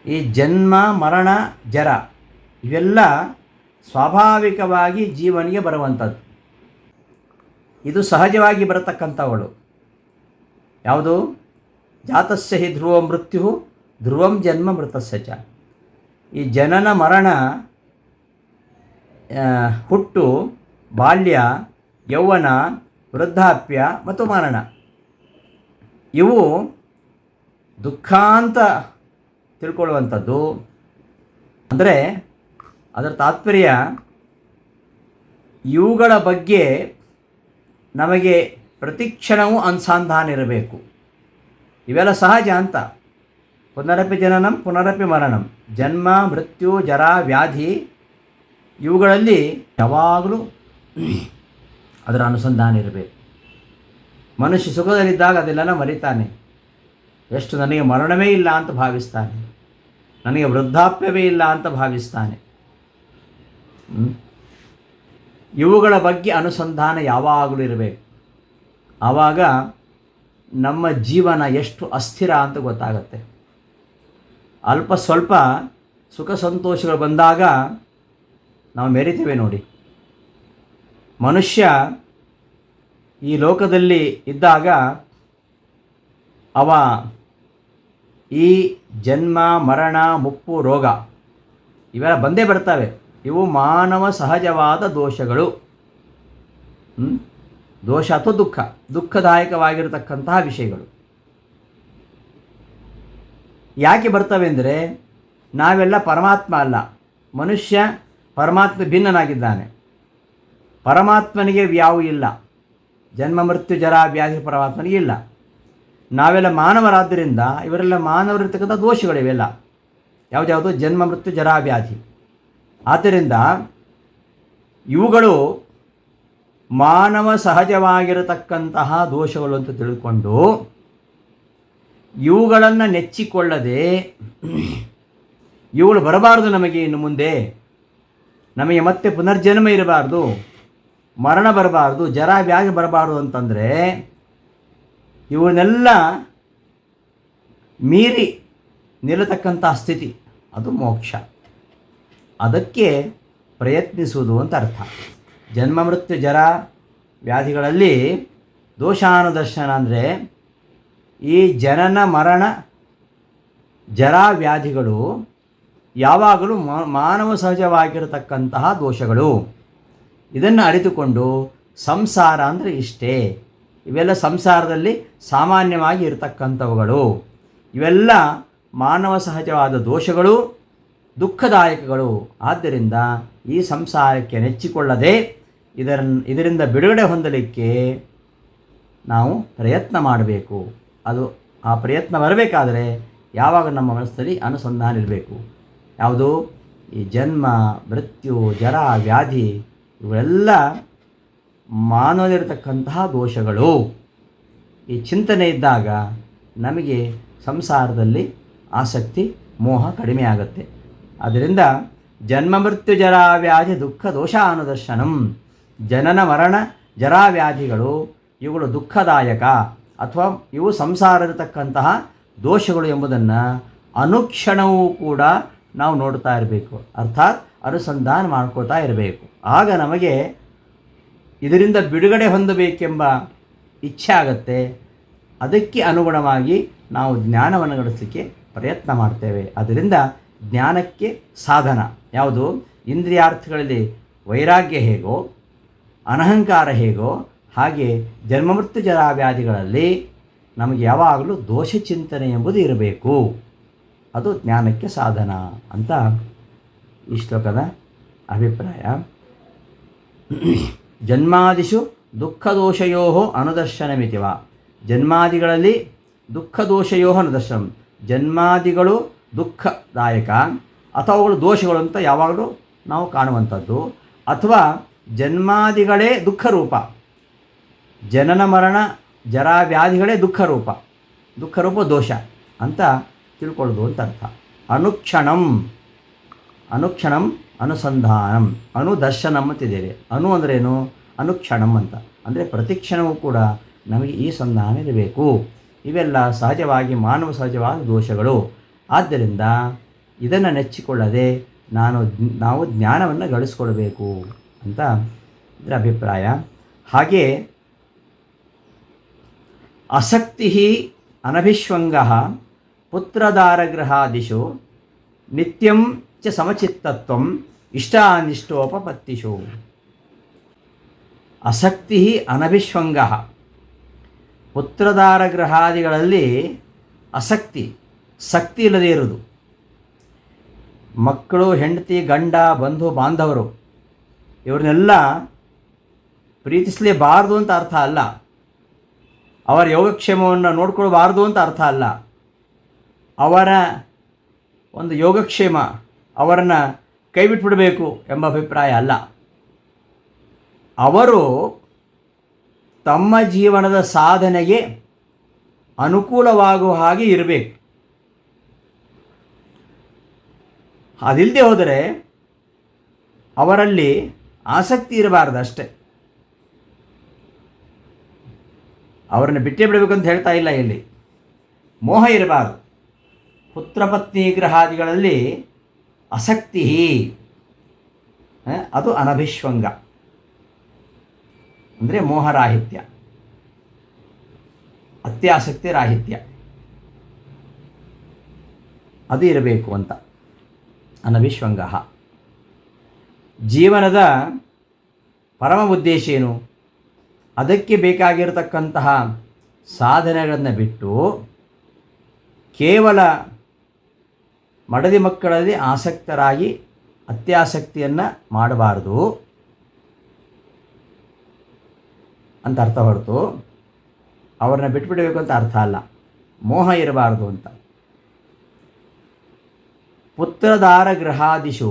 ಈ ಜನ್ಮ ಮರಣ ಜರ ಇವೆಲ್ಲ ಸ್ವಾಭಾವಿಕವಾಗಿ ಜೀವನಿಗೆ ಬರುವಂಥದ್ದು. ಇದು ಸಹಜವಾಗಿ ಬರತಕ್ಕಂಥವಳು. ಯಾವುದು? ಜಾತಸ್ಯ ಹಿ ಧ್ರುವ ಮೃತ್ಯು ಧ್ರುವಂ ಜನ್ಮ ಮೃತಸ್ಯ ಚ. ಈ ಜನನ ಮರಣ, ಹುಟ್ಟು, ಬಾಲ್ಯ, ಯೌವನ, ವೃದ್ಧಾಪ್ಯ ಮತ್ತು ಮರಣ ಇವು ದುಃಖ ಅಂತ ತಿಳ್ಕೊಳ್ಳುವಂಥದ್ದು. ಅಂದರೆ ಅದರ ತಾತ್ಪರ್ಯ ಇವುಗಳ ಬಗ್ಗೆ ನಮಗೆ ಪ್ರತಿಕ್ಷಣವೂ ಅನುಸಂಧಾನ ಇರಬೇಕು. ಇವೆಲ್ಲ ಸಹಜ ಅಂತ. ಪುನರಪಿ ಜನನಂ ಪುನರಪಿ ಮರಣಂ, ಜನ್ಮ ಮೃತ್ಯು ಜರ ವ್ಯಾಧಿ ಇವುಗಳಲ್ಲಿ ಯಾವಾಗಲೂ ಅದರ ಅನುಸಂಧಾನ ಇರಬೇಕು. ಮನುಷ್ಯ ಸುಖದಲ್ಲಿದ್ದಾಗ ಅದೆಲ್ಲ ಮರಿತಾನೆ. ಎಷ್ಟು ನನಗೆ ಮರಣವೇ ಇಲ್ಲ ಅಂತ ಭಾವಿಸ್ತಾನೆ, ನನಗೆ ವೃದ್ಧಾಪ್ಯವೇ ಇಲ್ಲ ಅಂತ ಭಾವಿಸ್ತಾನೆ. ಇವುಗಳ ಬಗ್ಗೆ ಅನುಸಂಧಾನ ಯಾವಾಗಲೂ ಇರಬೇಕು. ಆವಾಗ ನಮ್ಮ ಜೀವನ ಎಷ್ಟು ಅಸ್ಥಿರ ಅಂತ ಗೊತ್ತಾಗತ್ತೆ. ಅಲ್ಪ ಸ್ವಲ್ಪ ಸುಖ ಸಂತೋಷಗಳು ಬಂದಾಗ ನಾವು ಮೆರಿತೇವೆ ನೋಡಿ. ಮನುಷ್ಯ ಈ ಲೋಕದಲ್ಲಿ ಇದ್ದಾಗ ಅವ ಈ ಜನ್ಮ ಮರಣ ಮುಪ್ಪು ರೋಗ ಇವೆಲ್ಲ ಬಂದೇ ಬರ್ತವೆ. ಇವು ಮಾನವ ಸಹಜವಾದ ದೋಷಗಳು. ದೋಷ ಅಥವಾ ದುಃಖ, ದುಃಖದಾಯಕವಾಗಿರತಕ್ಕಂತಹ ವಿಷಯಗಳು. ಯಾಕೆ ಬರ್ತವೆ ಅಂದರೆ ನಾವೆಲ್ಲ ಪರಮಾತ್ಮ ಅಲ್ಲ. ಮನುಷ್ಯ ಪರಮಾತ್ಮ ಭಿನ್ನನಾಗಿದ್ದಾನೆ. ಪರಮಾತ್ಮನಿಗೆ ವ್ಯಾವು ಇಲ್ಲ. ಜನ್ಮ ಮೃತ್ಯು ಜರ ವ್ಯಾಧಿ ಪರಮಾತ್ಮನಿಗೆ ಇಲ್ಲ. ನಾವೆಲ್ಲ ಮಾನವರಾದ್ದರಿಂದ ಇವರೆಲ್ಲ ಮಾನವರಿರ್ತಕ್ಕಂಥ ದೋಷಗಳಿವೆಲ್ಲ. ಯಾವುದ್ಯಾವುದು? ಜನ್ಮ ಮೃತ್ಯು ಜರ ವ್ಯಾಧಿ. ಆದ್ದರಿಂದ ಇವುಗಳು ಮಾನವ ಸಹಜವಾಗಿರತಕ್ಕಂತಹ ದೋಷಗಳು ಅಂತ ತಿಳ್ಕೊಂಡು ಇವುಗಳನ್ನು ನೆಚ್ಚಿಕೊಳ್ಳದೆ ಇವುಗಳು ಬರಬಾರದು ನಮಗೆ ಇನ್ನು ಮುಂದೆ ನಮಗೆ ಮತ್ತೆ ಪುನರ್ಜನ್ಮ ಇರಬಾರ್ದು, ಮರಣ ಬರಬಾರ್ದು, ಜರ ವ್ಯಾಧಿ ಬರಬಾರ್ದು ಅಂತಂದರೆ ಇವನ್ನೆಲ್ಲ ಮೀರಿ ನಿಲ್ಲತಕ್ಕಂಥ ಸ್ಥಿತಿ ಅದು ಮೋಕ್ಷ. ಅದಕ್ಕೆ ಪ್ರಯತ್ನಿಸುವುದು ಅಂತ ಅರ್ಥ. ಜನ್ಮ ಮೃತ್ಯು ಜರ ವ್ಯಾಧಿಗಳಲ್ಲಿ ದೋಷಾನುದರ್ಶನ ಅಂದರೆ ಈ ಜನನ ಮರಣ ಜರಾ ವ್ಯಾಧಿಗಳು ಯಾವಾಗಲೂ ಮಾನವ ಸಹಜವಾಗಿರತಕ್ಕಂತಹ ದೋಷಗಳು. ಇದನ್ನು ಅರಿತುಕೊಂಡು ಸಂಸಾರ ಅಂದರೆ ಇಷ್ಟೇ, ಇವೆಲ್ಲ ಸಂಸಾರದಲ್ಲಿ ಸಾಮಾನ್ಯವಾಗಿ ಇರತಕ್ಕಂಥವುಗಳು, ಇವೆಲ್ಲ ಮಾನವ ಸಹಜವಾದ ದೋಷಗಳು, ದುಃಖದಾಯಕಗಳು. ಆದ್ದರಿಂದ ಈ ಸಂಸಾರಕ್ಕೆ ನೆಚ್ಚಿಕೊಳ್ಳದೆ ಇದರಿಂದ ಬಿಡುಗಡೆ ಹೊಂದಲಿಕ್ಕೆ ನಾವು ಪ್ರಯತ್ನ ಮಾಡಬೇಕು. ಅದು ಆ ಪ್ರಯತ್ನ ಬರಬೇಕಾದರೆ ಯಾವಾಗ ನಮ್ಮ ಮನಸ್ಸಲ್ಲಿ ಅನುಸಂಧಾನ ಇರಬೇಕು. ಯಾವುದು? ಈ ಜನ್ಮ ಮೃತ್ಯು ಜರ ವ್ಯಾಧಿ ಇವೆಲ್ಲ ಮಾನವದಲ್ಲಿರತಕ್ಕಂತಹ ದೋಷಗಳು. ಈ ಚಿಂತನೆ ಇದ್ದಾಗ ನಮಗೆ ಸಂಸಾರದಲ್ಲಿ ಆಸಕ್ತಿ ಮೋಹ ಕಡಿಮೆ ಆಗುತ್ತೆ. ಆದ್ದರಿಂದ ಜನ್ಮ ಮೃತ್ಯು ಜರಾ ವ್ಯಾಧಿ ದುಃಖ ದೋಷಾನುದರ್ಶನಂ, ಜನನ ಮರಣ ಜರಾ ವ್ಯಾಧಿಗಳು ಇವುಗಳು ದುಃಖದಾಯಕ ಅಥವಾ ಇವು ಸಂಸಾರದತಕ್ಕಂತಹ ದೋಷಗಳು ಎಂಬುದನ್ನು ಅನುಕ್ಷಣವೂ ಕೂಡ ನಾವು ನೋಡ್ತಾ ಇರಬೇಕು, ಅರ್ಥಾತ್ ಅನುಸಂಧಾನ ಮಾಡ್ಕೋತಾ ಇರಬೇಕು. ಆಗ ನಮಗೆ ಇದರಿಂದ ಬಿಡುಗಡೆ ಹೊಂದಬೇಕೆಂಬ ಇಚ್ಛೆ ಆಗುತ್ತೆ. ಅದಕ್ಕೆ ಅನುಗುಣವಾಗಿ ನಾವು ಜ್ಞಾನವನ್ನು ಗಳಿಸಲಿಕ್ಕೆ ಪ್ರಯತ್ನ ಮಾಡ್ತೇವೆ. ಅದರಿಂದ ಜ್ಞಾನಕ್ಕೆ ಸಾಧನ ಯಾವುದು? ಇಂದ್ರಿಯಾರ್ಥಗಳಲ್ಲಿ ವೈರಾಗ್ಯ ಹೇಗೋ, ಅನಹಂಕಾರ ಹೇಗೋ, ಹಾಗೆ ಜನ್ಮಮೃತ್ಯು ಜರಾ ವ್ಯಾಧಿಗಳಲ್ಲಿ ನಮಗೆ ಯಾವಾಗಲೂ ದೋಷ ಚಿಂತನೆ ಎಂಬುದು ಇರಬೇಕು. ಅದು ಜ್ಞಾನಕ್ಕೆ ಸಾಧನ ಅಂತ ಈ ಶ್ಲೋಕದ ಅಭಿಪ್ರಾಯ. ಜನ್ಮಾದಿಷು ದುಃಖದೋಷಯೋ ಅನುದರ್ಶನಮಿತಿವ. ಜನ್ಮಾದಿಗಳಲ್ಲಿ ದುಃಖದೋಷಯೋ ಅನುದರ್ಶನಂ. ಜನ್ಮಾದಿಗಳು ದುಃಖದಾಯಕ ಅಥವಾ ಅವುಗಳು ದೋಷಗಳು ಅಂತ ಯಾವಾಗಲೂ ನಾವು ಕಾಣುವಂಥದ್ದು, ಅಥವಾ ಜನ್ಮಾದಿಗಳೇ ದುಃಖರೂಪ, ಜನನ ಮರಣ ಜರಾ ವ್ಯಾಧಿಗಳೇ ದುಃಖರೂಪ ದೋಷ ಅಂತ ತಿಳ್ಕೊಳ್ಳೋದು ಅಂತ ಅರ್ಥ. ಅನುಕ್ಷಣಂ ಅನುಸಂಧಾನಂ ಅನುದರ್ಶನಂ ಅಂತಿದ್ದೇವೆ. ಅಂದ್ರೇನು? ಅನುಕ್ಷಣಂ ಅಂತ ಅಂದರೆ ಪ್ರತಿಕ್ಷಣವೂ ಕೂಡ ನಮಗೆ ಈ ಸಂಧಾನ ಇರಬೇಕು. ಇವೆಲ್ಲ ಸಹಜವಾಗಿ ಮಾನವ ಸಹಜವಾದ ದೋಷಗಳು. ಆದ್ದರಿಂದ ಇದನ್ನು ನೆಚ್ಚಿಕೊಳ್ಳದೆ ನಾವು ಜ್ಞಾನವನ್ನು ಗಳಿಸ್ಕೊಳ್ಬೇಕು ಅಂತ ಇದರ ಅಭಿಪ್ರಾಯ. ಹಾಗೆ ಆಸಕ್ತಿ ಅನಭಿಶ್ವಂಗ ಪುತ್ರದಾರಗೃಹಾದಿಷು ನಿತ್ಯಂ ಚ ಸಮಚಿತ್ತತ್ವಂ ಇಷ್ಟಾನಿಷ್ಟೋಪಪತ್ತಿಷು. ಆಸಕ್ತಿ ಅನಭಿಶ್ವಂಗ, ಪುತ್ರದಾರಗೃಹಾದಿಗಳಲ್ಲಿ ಶಕ್ತಿ ಇಲ್ಲದೇ ಇರುವುದು. ಮಕ್ಕಳು, ಹೆಂಡತಿ, ಗಂಡ, ಬಂಧು ಬಾಂಧವರು ಇವ್ರನ್ನೆಲ್ಲ ಪ್ರೀತಿಸಲೇಬಾರ್ದು ಅಂತ ಅರ್ಥ ಅಲ್ಲ, ಅವರ ಯೋಗಕ್ಷೇಮವನ್ನು ನೋಡ್ಕೊಳ್ಬಾರ್ದು ಅಂತ ಅರ್ಥ ಅಲ್ಲ. ಅವರ ಒಂದು ಯೋಗಕ್ಷೇಮ, ಅವರನ್ನು ಕೈಬಿಟ್ಬಿಡಬೇಕು ಎಂಬ ಅಭಿಪ್ರಾಯ ಅಲ್ಲ. ಅವರು ತಮ್ಮ ಜೀವನದ ಸಾಧನೆಗೆ ಅನುಕೂಲವಾಗುವ ಹಾಗೆ ಇರಬೇಕು. ಅದಿಲ್ಲದೆ ಹೋದರೆ ಅವರಲ್ಲಿ ಆಸಕ್ತಿ ಇರಬಾರ್ದು ಅಷ್ಟೆ. ಅವರನ್ನು ಬಿಟ್ಟೇ ಬಿಡಬೇಕಂತ ಹೇಳ್ತಾ ಇಲ್ಲ ಇಲ್ಲಿ. ಮೋಹ ಇರಬಾರ್ದು. ಪುತ್ರಪತ್ನಿ ಗ್ರಹಾದಿಗಳಲ್ಲಿ ಆಸಕ್ತಿ ಅದು ಅನಭಿಶ್ವಂಗ ಅಂದರೆ ಮೋಹರಾಹಿತ್ಯ, ಅತ್ಯಾಸಕ್ತಿ ರಾಹಿತ್ಯ ಅದು ಇರಬೇಕು ಅಂತ. ಅನಭಿಶ್ವಂಗ. ಜೀವನದ ಪರಮ ಉದ್ದೇಶ ಏನು? ಅದಕ್ಕೆ ಬೇಕಾಗಿರತಕ್ಕಂತಹ ಸಾಧನೆಗಳನ್ನು ಬಿಟ್ಟು ಕೇವಲ ಮಡದಿ ಮಕ್ಕಳಲ್ಲಿ ಆಸಕ್ತರಾಗಿ ಅತ್ಯಾಸಕ್ತಿಯನ್ನು ಮಾಡಬಾರ್ದು ಅಂತ ಅರ್ಥ ಹೊರತು ಅವ್ರನ್ನ ಬಿಟ್ಬಿಡಬೇಕು ಅಂತ ಅರ್ಥ ಅಲ್ಲ. ಮೋಹ ಇರಬಾರ್ದು ಅಂತ. ಪುತ್ರದಾರ ಗೃಹಾದಿಷು,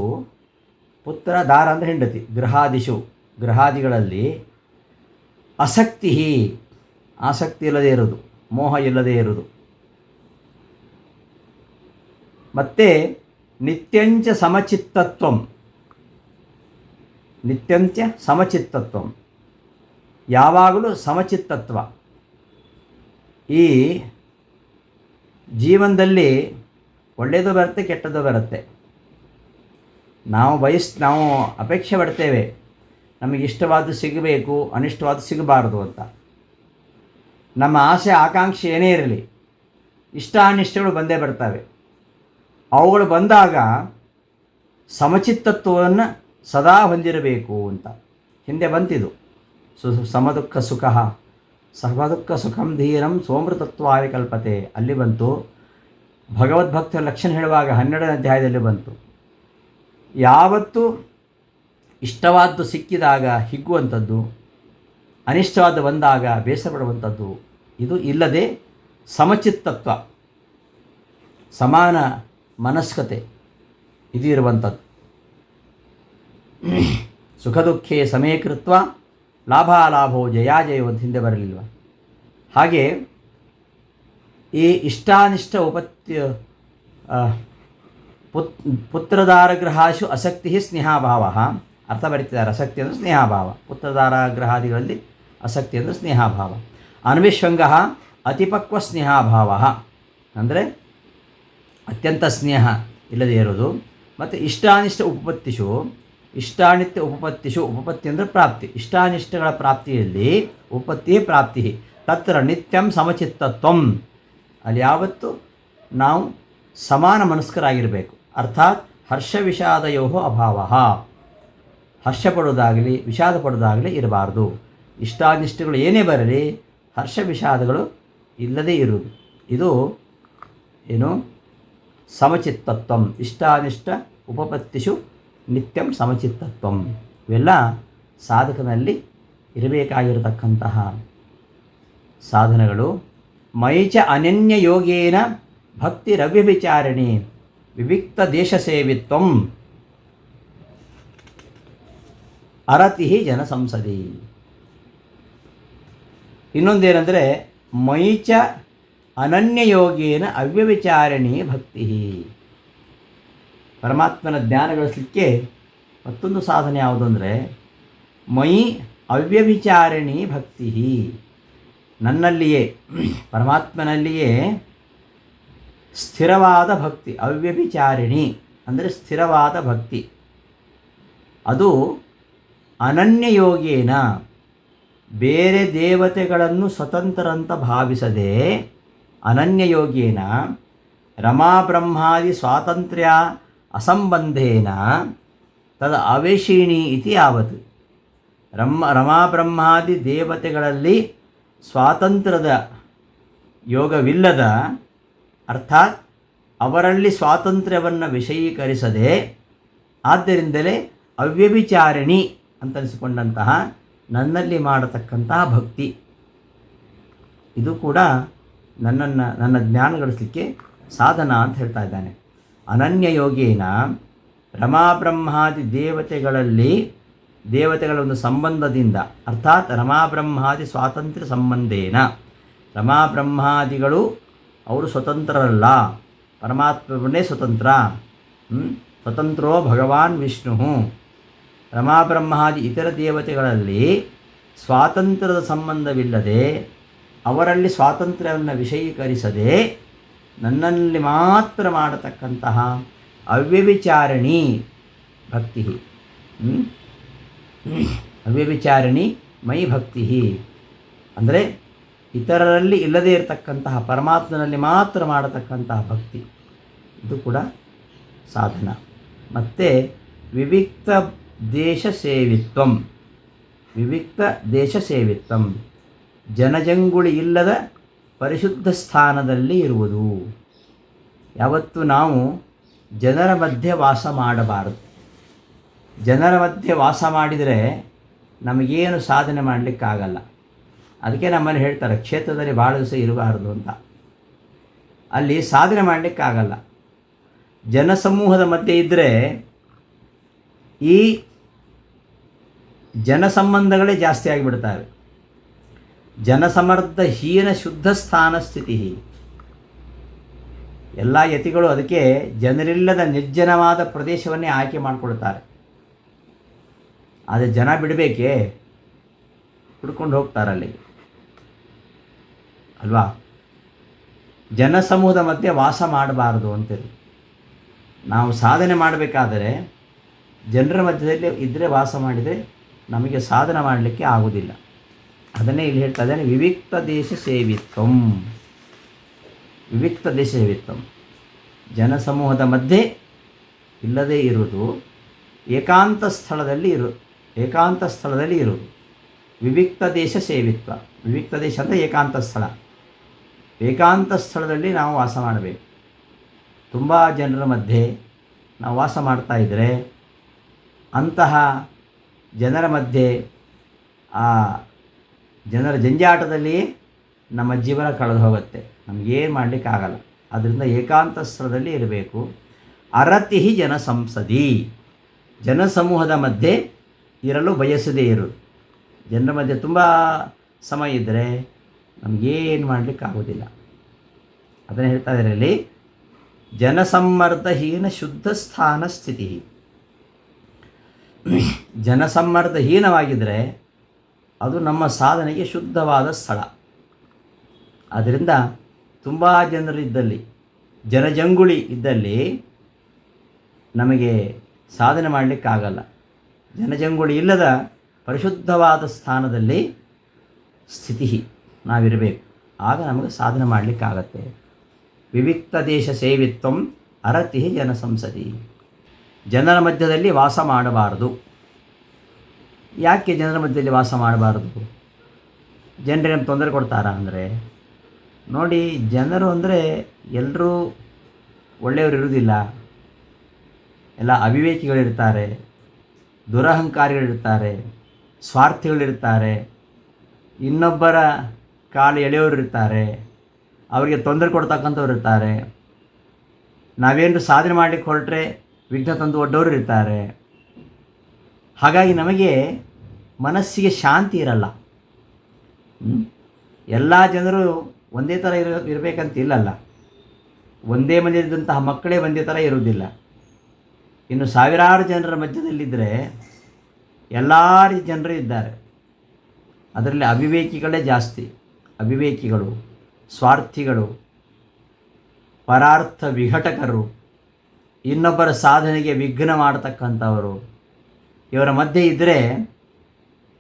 ಪುತ್ರದಾರ ಅಂದರೆ ಹೆಂಡತಿ, ಗೃಹಾದಿಗಳಲ್ಲಿ ಆಸಕ್ತಿ ಇಲ್ಲದೇ ಇರೋದು, ಮೋಹ ಇಲ್ಲದೇ ಇರೋದು. ಮತ್ತು ನಿತ್ಯಂಚ ಸಮಚಿತ್ತತ್ವಂ, ನಿತ್ಯಂಚ ಸಮಚಿತ್ತತ್ವ, ಯಾವಾಗಲೂ ಸಮಚಿತ್ತತ್ವ. ಈ ಜೀವನದಲ್ಲಿ ಒಳ್ಳೆಯದು ಬರುತ್ತೆ, ಕೆಟ್ಟದ್ದು ಬರುತ್ತೆ. ನಾವು ಅಪೇಕ್ಷೆ ಪಡ್ತೇವೆ ನಮಗೆ ಇಷ್ಟವಾದ್ದು ಸಿಗಬೇಕು, ಅನಿಷ್ಟವಾದ್ದು ಸಿಗಬಾರ್ದು ಅಂತ. ನಮ್ಮ ಆಸೆ ಆಕಾಂಕ್ಷೆ ಏನೇ ಇರಲಿ, ಇಷ್ಟ ಅನಿಷ್ಟಗಳು ಬಂದೇ ಬರ್ತವೆ. ಅವುಗಳು ಬಂದಾಗ ಸಮಚಿತ್ತತ್ವವನ್ನು ಸದಾ ಹೊಂದಿರಬೇಕು ಅಂತ ಹಿಂದೆ ಬಂತಿದ್ದು. ಸಮದುಃಖ ಸುಖ ಸಮದುಃಖ ಸುಖಂ ಧೀರಂ ಸೋಮೃತತ್ವಾಯ ಕಲ್ಪತೆ, ಅಲ್ಲಿ ಬಂತು. ಭಗವದ್ಭಕ್ತರ ಲಕ್ಷಣ ಹೇಳುವಾಗ 12ನೇ ಅಧ್ಯಾಯದಲ್ಲಿ ಬಂತು. ಯಾವತ್ತೂ ಇಷ್ಟವಾದ್ದು ಸಿಕ್ಕಿದಾಗ ಹಿಗ್ಗುವಂಥದ್ದು, ಅನಿಷ್ಟವಾದ ಬಂದಾಗ ಬೇಸರ ಪಡುವಂಥದ್ದು, ಇದು ಇಲ್ಲದೆ ಸಮಚಿತ್ತತ್ವ, ಸಮಾನ ಮನಸ್ಕತೆ ಇದು ಇರುವಂಥದ್ದು. ಸುಖ ದುಃಖೇ ಸಮೀಕೃತ್ವ ಲಾಭಾಲಾಭೋ ಜಯಾಜಯೋ ಅಂತ ಹಿಂದೆ ಬರಲಿಲ್ವ? ಹಾಗೆ ಈ ಇಷ್ಟಾನಿಷ್ಟ ಪುತ್ರದಾರಗ್ರಹಾಶು ಅಸಕ್ತಿ ಸ್ನೇಹಾಭಾವ, ಅರ್ಥ ಬರೀತಿದ್ದಾರೆ. ಆಸಕ್ತಿ ಅಂದರೆ ಸ್ನೇಹಾಭಾವ, ಪುತ್ರದಾರಗ್ರಹಾದಿಗಳಲ್ಲಿ ಆಸಕ್ತಿ ಅಂದರೆ ಸ್ನೇಹಾಭಾವ. ಅನ್ವಿಶ್ವಂಗ ಅತಿಪಕ್ವ ಸ್ನೇಹಾಭಾವ ಅಂದರೆ ಅತ್ಯಂತ ಸ್ನೇಹ ಇಲ್ಲದೇ ಇರೋದು. ಮತ್ತು ಇಷ್ಟಾನಿಷ್ಟ ಉಪಪತ್ತಿಷು, ಇಷ್ಟಾನಿತ್ಯ ಉಪಪತ್ತಿಷು, ಉಪಪತ್ತಿ ಅಂದರೆ ಪ್ರಾಪ್ತಿ, ಇಷ್ಟಾನಿಷ್ಟಗಳ ಪ್ರಾಪ್ತಿಯಲ್ಲಿ ಉಪಪತ್ತಿಯೇ ಪ್ರಾಪ್ತಿ. ತತ್ರ ನಿತ್ಯಂ ಸಮಚಿತ್ತತ್ವಂ, ಅಲ್ಲಿ ಯಾವತ್ತು ನಾವು ಸಮಾನ ಮನಸ್ಕರಾಗಿರಬೇಕು. ಅರ್ಥಾತ್ ಹರ್ಷ ವಿಷಾದಯೋ ಅಭಾವ, ಹರ್ಷ ಪಡೋದಾಗಲಿ ವಿಷಾದ ಪಡೋದಾಗಲಿ ಇರಬಾರ್ದು. ಇಷ್ಟಾನಿಷ್ಟಗಳು ಏನೇ ಬರಲಿ ಹರ್ಷ ವಿಷಾದಗಳು ಇಲ್ಲದೇ ಇರುವುದು, ಇದು ಏನು ಸಮಚಿತ್ತತ್ವಂ. ಇಷ್ಟಾನಿಷ್ಟ ಉಪಪತ್ತಿಷು ನಿತ್ಯಂ ಸಮಚಿತ್ತತ್ವಂ, ಇವೆಲ್ಲ ಸಾಧಕನಲ್ಲಿ ಇರಬೇಕಾಗಿರತಕ್ಕಂತಹ ಸಾಧನಗಳು. ಮೈಚ ಅನನ್ಯ ಯೋಗೇನ ಭಕ್ತಿ ರವ್ಯಭಿಚಾರಿಣಿ ವಿವಿಕ್ತ ದೇಶ ಸೇವಿತ್ವಂ ಅರತಿ ಜನಸಂಸದಿ. ಇನ್ನೊಂದೇನೆಂದರೆ ಮೈಚ ಅನನ್ಯ ಯೋಗೇನ ಅವ್ಯವಿಚಾರಿಣಿ ಭಕ್ತಿ. ಪರಮಾತ್ಮನ ಜ್ಞಾನ ಗಳಿಸಲಿಕ್ಕೆ ಮತ್ತೊಂದು ಸಾಧನೆ ಯಾವುದು ಅಂದರೆ ಮೈ ಅವ್ಯವಿಚಾರಿಣಿ ಭಕ್ತಿ, ನನ್ನಲ್ಲಿಯೇ ಪರಮಾತ್ಮನಲ್ಲಿಯೇ ಸ್ಥಿರವಾದ ಭಕ್ತಿ. ಅವ್ಯಭಿಚಾರಿಣಿ ಅಂದರೆ ಸ್ಥಿರವಾದ ಭಕ್ತಿ, ಅದು ಅನನ್ಯ ಯೋಗೇನ ಬೇರೆ ದೇವತೆಗಳನ್ನು ಸ್ವತಂತ್ರರಂತ ಭಾವಿಸದೆ ಅನನ್ಯ ಯೋಗೇನ ರಮಾಬ್ರಹ್ಮಾದಿ ಸ್ವಾತಂತ್ರ್ಯ ಅಸಂಬಂಧೇನ ತದ ಅವೇಶಿಣಿ ಇತಿ ಯಾವತ್. ರಮಾಬ್ರಹ್ಮಾದಿ ದೇವತೆಗಳಲ್ಲಿ ಸ್ವಾತಂತ್ರ್ಯದ ಯೋಗವಿಲ್ಲದ, ಅರ್ಥಾತ್ ಅವರಲ್ಲಿ ಸ್ವಾತಂತ್ರ್ಯವನ್ನು ವಿಷಯೀಕರಿಸದೆ, ಆದ್ದರಿಂದಲೇ ಅವ್ಯಭಿಚಾರಿಣಿ ಅಂತನಿಸಿಕೊಂಡಂತಹ ನನ್ನಲ್ಲಿ ಮಾಡತಕ್ಕಂತಹ ಭಕ್ತಿ, ಇದು ಕೂಡ ನನ್ನ ಜ್ಞಾನ ಗಳಿಸಲಿಕ್ಕೆ ಸಾಧನ ಅಂತ ಹೇಳ್ತಾ ಇದ್ದಾನೆ. ಅನನ್ಯ ಯೋಗೇನ ರಮಾಬ್ರಹ್ಮಾದಿ ದೇವತೆಗಳ ಒಂದು ಸಂಬಂಧದಿಂದ, ಅರ್ಥಾತ್ ರಮಾಬ್ರಹ್ಮಾದಿ ಸ್ವಾತಂತ್ರ್ಯ ಸಂಬಂಧೇನ, ರಮಾಬ್ರಹ್ಮಾದಿಗಳು ಅವರು ಸ್ವತಂತ್ರರಲ್ಲ, ಪರಮಾತ್ಮನೇ ಸ್ವತಂತ್ರ. ಸ್ವತಂತ್ರೋ ಭಗವಾನ್ ವಿಷ್ಣು. ರಮಾಬ್ರಹ್ಮಾದಿ ಇತರ ದೇವತೆಗಳಲ್ಲಿ ಸ್ವಾತಂತ್ರ್ಯದ ಸಂಬಂಧವಿಲ್ಲದೆ, ಅವರಲ್ಲಿ ಸ್ವಾತಂತ್ರ್ಯವನ್ನು ವಿಷಯೀಕರಿಸದೆ ನನ್ನಲ್ಲಿ ಮಾತ್ರ ಮಾಡತಕ್ಕಂತಹ ಅವ್ಯವಿಚಾರಣಿ ಭಕ್ತಿ. ಅವ್ಯವಿಚಾರಣಿ ಮೈ ಭಕ್ತಿ ಅಂದರೆ ಇತರರಲ್ಲಿ ಇಲ್ಲದೇ ಇರತಕ್ಕಂತಹ ಪರಮಾತ್ಮನಲ್ಲಿ ಮಾತ್ರ ಮಾಡತಕ್ಕಂತಹ ಭಕ್ತಿ, ಇದು ಕೂಡ ಸಾಧನ. ಮತ್ತು ವಿವಿಕ್ತ ದೇಶ ಸೇವಿತ್ವಂ, ವಿವಿಕ್ತ ದೇಶ ಸೇವಿತ್ವಂ ಜನಜಂಗುಳಿ ಇಲ್ಲದ ಪರಿಶುದ್ಧ ಸ್ಥಾನದಲ್ಲಿ ಇರುವುದು. ಯಾವತ್ತು ನಾವು ಜನರ ಮಧ್ಯೆ ವಾಸ ಮಾಡಬಾರದು. ಜನರ ಮಧ್ಯೆ ವಾಸ ಮಾಡಿದರೆ ನಮಗೇನು ಸಾಧನೆ ಮಾಡಲಿಕ್ಕಾಗಲ್ಲ. ಅದಕ್ಕೆ ನಮ್ಮಲ್ಲಿ ಹೇಳ್ತಾರೆ ಕ್ಷೇತ್ರದಲ್ಲಿ ಭಾಳ ದಿವಸ ಇರಬಾರ್ದು ಅಂತ. ಅಲ್ಲಿ ಸಾಧನೆ ಮಾಡಲಿಕ್ಕಾಗಲ್ಲ. ಜನಸಮೂಹದ ಮಧ್ಯೆ ಇದ್ದರೆ ಈ ಜನಸಂಬಂಧಗಳೇ ಜಾಸ್ತಿ ಆಗಿಬಿಡ್ತವೆ. ಜನಸಮರ್ಥ ಹೀನ ಶುದ್ಧ ಸ್ಥಾನ ಸ್ಥಿತಿ. ಎಲ್ಲ ಯತಿಗಳು ಅದಕ್ಕೆ ಜನರಿಲ್ಲದ ನಿರ್ಜನವಾದ ಪ್ರದೇಶವನ್ನೇ ಆಯ್ಕೆ ಮಾಡಿಕೊಳ್ತಾರೆ. ಆದರೆ ಜನ ಬಿಡಬೇಕೇ, ಹುಡ್ಕೊಂಡು ಹೋಗ್ತಾರಲ್ಲಿ ಅಲ್ವಾ. ಜನಸಮೂಹದ ಮಧ್ಯೆ ವಾಸ ಮಾಡಬಾರ್ದು ಅಂತೇಳಿ. ನಾವು ಸಾಧನೆ ಮಾಡಬೇಕಾದರೆ ಜನರ ಮಧ್ಯದಲ್ಲಿ ಇದ್ದರೆ, ವಾಸ ಮಾಡಿದರೆ ನಮಗೆ ಸಾಧನೆ ಮಾಡಲಿಕ್ಕೆ ಆಗೋದಿಲ್ಲ. ಅದನ್ನೇ ಇಲ್ಲಿ ಹೇಳ್ತಾ ಇದ್ದೇನೆ, ವಿವಿಕ್ತ ದೇಶ ಸೇವಿತ್ವಂ. ವಿವಿಕ್ತ ದೇಶ ಸೇವಿತ್ವಂ, ಜನಸಮೂಹದ ಮಧ್ಯೆ ಇಲ್ಲದೇ ಇರುವುದು, ಏಕಾಂತ ಸ್ಥಳದಲ್ಲಿ ಇರುವುದು. ವಿವಿಕ್ತ ದೇಶ ಸೇವಿತ್ವ. ವಿವಿಕ್ತ ದೇಶ ಅಂದರೆ ಏಕಾಂತ ಸ್ಥಳ. ಏಕಾಂತ ಸ್ಥಳದಲ್ಲಿ ನಾವು ವಾಸ ಮಾಡಬೇಕು. ತುಂಬ ಜನರ ಮಧ್ಯೆ ನಾವು ವಾಸ ಮಾಡ್ತಾ ಇದ್ದರೆ, ಅಂತಹ ಜನರ ಮಧ್ಯೆ ಆ ಜನರ ಜಂಜಾಟದಲ್ಲಿ ನಮ್ಮ ಜೀವನ ಕಳೆದು ಹೋಗುತ್ತೆ, ನಮಗೇನು ಮಾಡಲಿಕ್ಕಾಗಲ್ಲ. ಆದ್ದರಿಂದ ಏಕಾಂತ ಸ್ಥಳದಲ್ಲಿ ಇರಬೇಕು. ಅರತಿ ಜನಸಂಸದಿ, ಜನಸಮೂಹದ ಮಧ್ಯೆ ಇರಲು ಬಯಸದೇ ಇರುವುದು. ಜನರ ಮಧ್ಯೆ ತುಂಬ ಸಮಯ ಇದ್ದರೆ ನಮಗೇನು ಮಾಡಲಿಕ್ಕಾಗೋದಿಲ್ಲ. ಅದನ್ನು ಹೇಳ್ತಾ ಇದ್ದಾರೆ ಇಲ್ಲಿ, ಜನಸಮ್ಮರ್ದಹೀನ ಶುದ್ಧ ಸ್ಥಾನ ಸ್ಥಿತಿ. ಜನಸಮ್ಮರ್ದಹೀನವಾಗಿದ್ದರೆ ಅದು ನಮ್ಮ ಸಾಧನೆಗೆ ಶುದ್ಧವಾದ ಸ್ಥಳ. ಆದ್ದರಿಂದ ತುಂಬ ಜನರಿದ್ದಲ್ಲಿ, ಜನಜಂಗುಳಿ ಇದ್ದಲ್ಲಿ ನಮಗೆ ಸಾಧನೆ ಮಾಡಲಿಕ್ಕಾಗಲ್ಲ. ಜನಜಂಗುಳಿ ಇಲ್ಲದ ಪರಿಶುದ್ಧವಾದ ಸ್ಥಾನದಲ್ಲಿ ಸ್ಥಿತಿ ನಾವಿರಬೇಕು, ಆಗ ನಮಗೆ ಸಾಧನೆ ಮಾಡಲಿಕ್ಕಾಗತ್ತೆ. ವಿವಿಕ್ತ ದೇಶ ಸೇವಿತ್ವಂ ಅರತಿ ಜನಸಂಸದಿ. ಜನರ ಮಧ್ಯದಲ್ಲಿ ವಾಸ ಮಾಡಬಾರದು. ಯಾಕೆ ಜನರ ಮಧ್ಯದಲ್ಲಿ ವಾಸ ಮಾಡಬಾರದು? ಜನರಿಗೆ ನಮ್ಗೆ ತೊಂದರೆ ಕೊಡ್ತಾರಾ ಅಂದರೆ, ನೋಡಿ, ಜನರು ಅಂದರೆ ಎಲ್ಲರೂ ಒಳ್ಳೆಯವರು ಇರುವುದಿಲ್ಲ. ಎಲ್ಲ ಅವಿವೇಕಿಗಳಿರ್ತಾರೆ, ದುರಹಂಕಾರಿಗಳಿರ್ತಾರೆ, ಸ್ವಾರ್ಥಿಗಳಿರ್ತಾರೆ, ಇನ್ನೊಬ್ಬರ ಕಾಲು ಎಳೆಯೋರು ಇರ್ತಾರೆ, ಅವರಿಗೆ ತೊಂದರೆ ಕೊಡ್ತಕ್ಕಂಥವ್ರು ಇರ್ತಾರೆ. ನಾವೇನು ಸಾಧನೆ ಮಾಡಲಿಕ್ಕೆ ಹೊರಟ್ರೆ ವಿಘ್ನ ತಂದು ಒಡ್ಡವರು ಇರ್ತಾರೆ. ಹಾಗಾಗಿ ನಮಗೆ ಮನಸ್ಸಿಗೆ ಶಾಂತಿ ಇರಲ್ಲ. ಎಲ್ಲ ಜನರು ಒಂದೇ ಥರ ಇರಬೇಕಂತ ಇಲ್ಲಲ್ಲ. ಒಂದೇ ಮನೆಯಲ್ಲಿದ್ದಂತಹ ಮಕ್ಕಳೇ ಒಂದೇ ಥರ ಇರುವುದಿಲ್ಲ. ಇನ್ನು ಸಾವಿರಾರು ಜನರ ಮಧ್ಯದಲ್ಲಿದ್ದರೆ ಎಲ್ಲ ರೀತಿ ಜನರು ಇದ್ದಾರೆ. ಅದರಲ್ಲಿ ಅವಿವೇಕಿಗಳೇ ಜಾಸ್ತಿ. ಅವಿವೇಕಿಗಳು, ಸ್ವಾರ್ಥಿಗಳು, ಪರಾರ್ಥ ವಿಘಟಕರು, ಇನ್ನೊಬ್ಬರ ಸಾಧನೆಗೆ ವಿಘ್ನ ಮಾಡತಕ್ಕಂಥವರು, ಇವರ ಮಧ್ಯೆ ಇದ್ದರೆ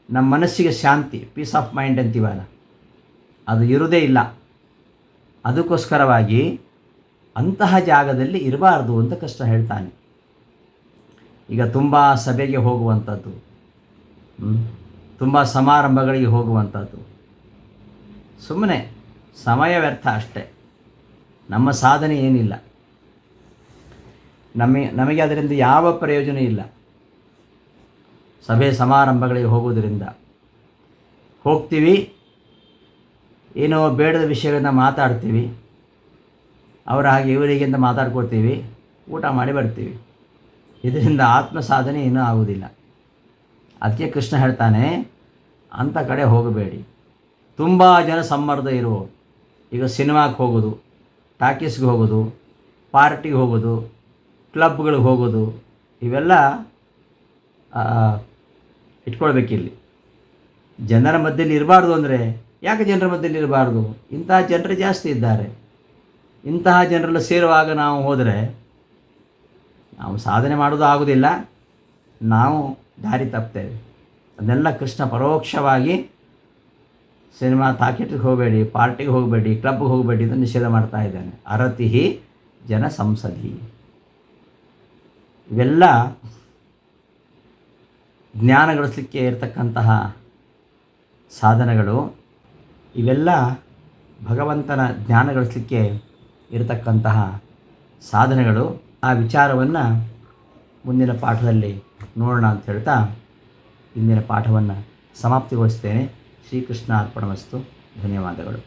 ನಮ್ಮ ಮನಸ್ಸಿಗೆ ಶಾಂತಿ, ಪೀಸ್ ಆಫ್ ಮೈಂಡ್ ಅಂತೀವಲ್ಲ, ಅದು ಇರುವುದೇ ಇಲ್ಲ. ಅದಕ್ಕೋಸ್ಕರವಾಗಿ ಅಂತಹ ಜಾಗದಲ್ಲಿ ಇರಬಾರ್ದು ಅಂತ ಕೃಷ್ಣ ಹೇಳ್ತಾನೆ. ಈಗ ತುಂಬ ಸಭೆಗೆ ಹೋಗುವಂಥದ್ದು, ತುಂಬ ಸಮಾರಂಭಗಳಿಗೆ ಹೋಗುವಂಥದ್ದು ಸುಮ್ಮನೆ ಸಮಯ ವ್ಯರ್ಥ ಅಷ್ಟೇ. ನಮ್ಮ ಸಾಧನೆ ಏನಿಲ್ಲ, ನಮಗೆ ಅದರಿಂದ ಯಾವ ಪ್ರಯೋಜನ ಇಲ್ಲ. ಸಭೆ ಸಮಾರಂಭಗಳಿಗೆ ಹೋಗೋದರಿಂದ ಹೋಗ್ತೀವಿ, ಏನೋ ಬೇಡದ ವಿಷಯಗಳನ್ನು ಮಾತಾಡ್ತೀವಿ, ಅವರ ಹಾಗೆ ಇವರಿಗೆ ಅಂತ ಮಾತಾಡ್ಕೊಳ್ತೀವಿ, ಊಟ ಮಾಡಿ ಬರ್ತೀವಿ. ಇದರಿಂದ ಆತ್ಮ ಸಾಧನೆ ಏನೂ ಆಗುವುದಿಲ್ಲ. ಅದಕ್ಕೆ ಕೃಷ್ಣ ಹೇಳ್ತಾನೆ, ಅಂಥ ಕಡೆ ಹೋಗಬೇಡಿ. ತುಂಬ ಜನ ಸಮ್ಮರ್ದ ಇರುವ, ಈಗ ಸಿನಿಮಾಕ್ಕೆ ಹೋಗೋದು, ಟಾಕೀಸ್ಗೆ ಹೋಗೋದು, ಪಾರ್ಟಿಗೆ ಹೋಗೋದು, ಕ್ಲಬ್ಗಳಿಗೆ ಹೋಗೋದು, ಇವೆಲ್ಲ ಇಟ್ಕೊಳ್ಬೇಕಿಲ್ಲಿ. ಜನರ ಮಧ್ಯದಲ್ಲಿ ಇರಬಾರ್ದು ಅಂದರೆ ಯಾಕೆ ಜನರ ಮಧ್ಯದಲ್ಲಿ ಇರಬಾರ್ದು? ಇಂತಹ ಜನರು ಜಾಸ್ತಿ ಇದ್ದಾರೆ. ಇಂತಹ ಜನರೆಲ್ಲ ಸೇರುವಾಗ ನಾವು ಹೋದರೆ ನಾವು ಸಾಧನೆ ಮಾಡೋದು ಆಗೋದಿಲ್ಲ, ನಾವು ದಾರಿ ತಪ್ತೇವೆ. ಅದನ್ನೆಲ್ಲ ಕೃಷ್ಣ ಪರೋಕ್ಷವಾಗಿ ಸಿನಿಮಾ ತಾಕೀಟಿಗೆ ಹೋಗಬೇಡಿ, ಪಾರ್ಟಿಗೆ ಹೋಗಬೇಡಿ, ಕ್ಲಬ್ಗೆ ಹೋಗಬೇಡಿ ಅಂತ ನಿಷೇಧ ಮಾಡ್ತಾ ಇದ್ದಾನೆ. ಅರತಿ ಜನ ಸಂಸದಿ. ಇವೆಲ್ಲ ಜ್ಞಾನ ಗಳಿಸಲಿಕ್ಕೆ ಇರತಕ್ಕಂತಹ ಸಾಧನಗಳು. ಇವೆಲ್ಲ ಭಗವಂತನ ಜ್ಞಾನ ಗಳಿಸಲಿಕ್ಕೆ ಇರತಕ್ಕಂತಹ ಸಾಧನೆಗಳು. ಆ ವಿಚಾರವನ್ನು ಮುಂದಿನ ಪಾಠದಲ್ಲಿ ನೋಡೋಣ ಅಂತ ಹೇಳ್ತಾ ಇಂದಿನ ಪಾಠವನ್ನು ಸಮಾಪ್ತಿಗೊಳಿಸ್ತೇನೆ. ಶ್ರೀಕೃಷ್ಣ ಅರ್ಪಣಮಸ್ತು. ಧನ್ಯವಾದಗಳು.